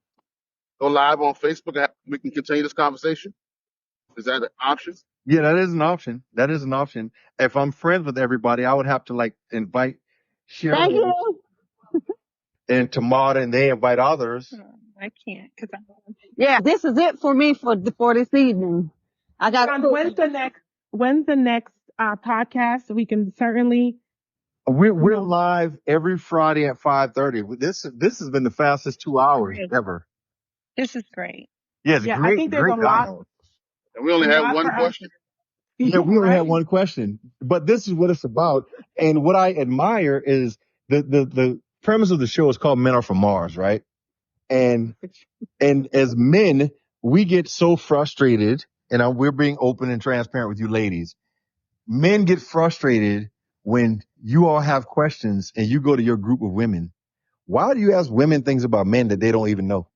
Speaker 5: live on Facebook? And we can continue this conversation. Is that an option?
Speaker 2: Yeah, that is an option. That is an option. If I'm friends with everybody, I would have to like invite
Speaker 6: Thank
Speaker 2: Cheryl
Speaker 6: you.
Speaker 2: and Tamara, and they invite others.
Speaker 8: I can't because
Speaker 6: Yeah, this is it for me for this evening. I got
Speaker 1: When's the next podcast? We can certainly,
Speaker 2: We're live every Friday at 5:30. This has been the fastest 2 hours ever.
Speaker 8: this is great.
Speaker 2: Yes,
Speaker 1: yeah, I
Speaker 2: great,
Speaker 1: think there's
Speaker 2: great
Speaker 1: a lot,
Speaker 2: dialogue.
Speaker 5: And we only
Speaker 1: a
Speaker 5: have
Speaker 1: lot
Speaker 5: one
Speaker 1: for us.
Speaker 5: question.
Speaker 2: Yeah, we only had
Speaker 1: Right.
Speaker 2: one question, but this is what it's about. And what I admire is the premise of the show is called Men Are From Mars, right? And as men, we get so frustrated, and we're being open and transparent with you ladies. Men get frustrated when you all have questions and you go to your group of women. Why do you ask women things about men that they don't even know?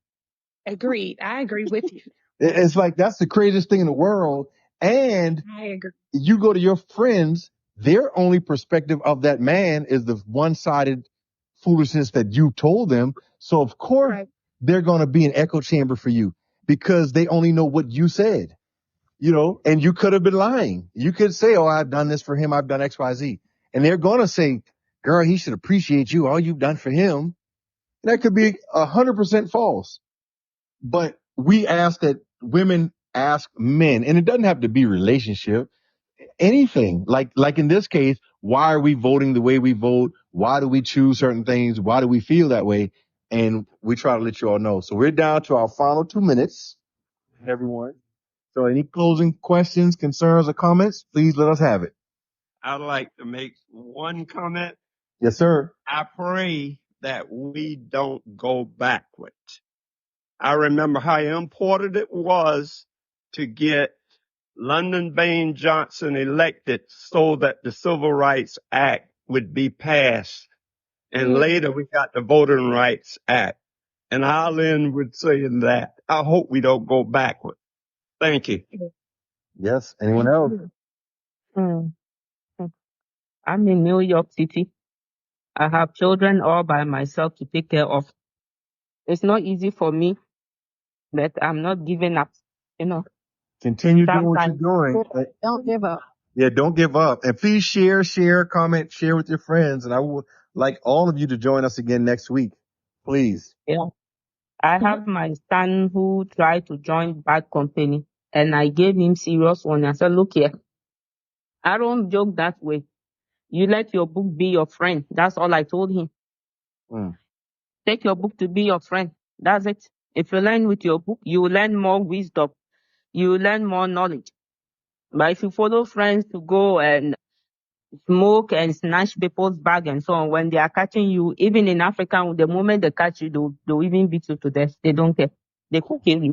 Speaker 8: Agreed. I agree with you.
Speaker 2: It's like, that's the craziest thing in the world. And
Speaker 8: I agree.
Speaker 2: you go to your friends, their only perspective of that man is the one-sided foolishness that you told them. So of course they're going to be an echo chamber for you because they only know what you said, and you could have been lying. You could say, oh, I've done this for him. I've done X, Y, Z. And they're going to say, girl, he should appreciate you. All you've done for him. And that could be 100% false. But we ask that women ask men, and it doesn't have to be relationship, anything. Like in this case, why are we voting the way we vote? Why do we choose certain things? Why do we feel that way? And we try to let you all know. So we're down to our final 2 minutes, everyone. So any closing questions, concerns, or comments, please let us have it.
Speaker 3: I'd like to make one comment.
Speaker 2: Yes, sir.
Speaker 3: I pray that we don't go backwards. I remember how important it was to get Lyndon Baines Johnson elected so that the Civil Rights Act would be passed. And later we got the Voting Rights Act. And I'll end with saying that. I hope we don't go backward. Thank you.
Speaker 2: Yes. Anyone else?
Speaker 9: Mm. I'm in New York City. I have children all by myself to take care of. It's not easy for me, but I'm not giving up.
Speaker 2: Continue doing what you're
Speaker 9: Sometimes.
Speaker 2: doing.
Speaker 6: Don't give up.
Speaker 2: Yeah, don't give up. And please share, comment, share with your friends. And I would like all of you to join us again next week. Please.
Speaker 9: Yeah. I have my son who tried to join bad company, and I gave him serious warning. I said, look here, I don't joke that way. You let your book be your friend. That's all I told him.
Speaker 2: Mm.
Speaker 9: Take your book to be your friend. That's it. If you learn with your book, you will learn more wisdom. You will learn more knowledge. But if you follow friends to go and smoke and snatch people's bag and so on, when they are catching you, even in Africa, the moment they catch you, they'll even beat you to death. They don't care. They could kill you.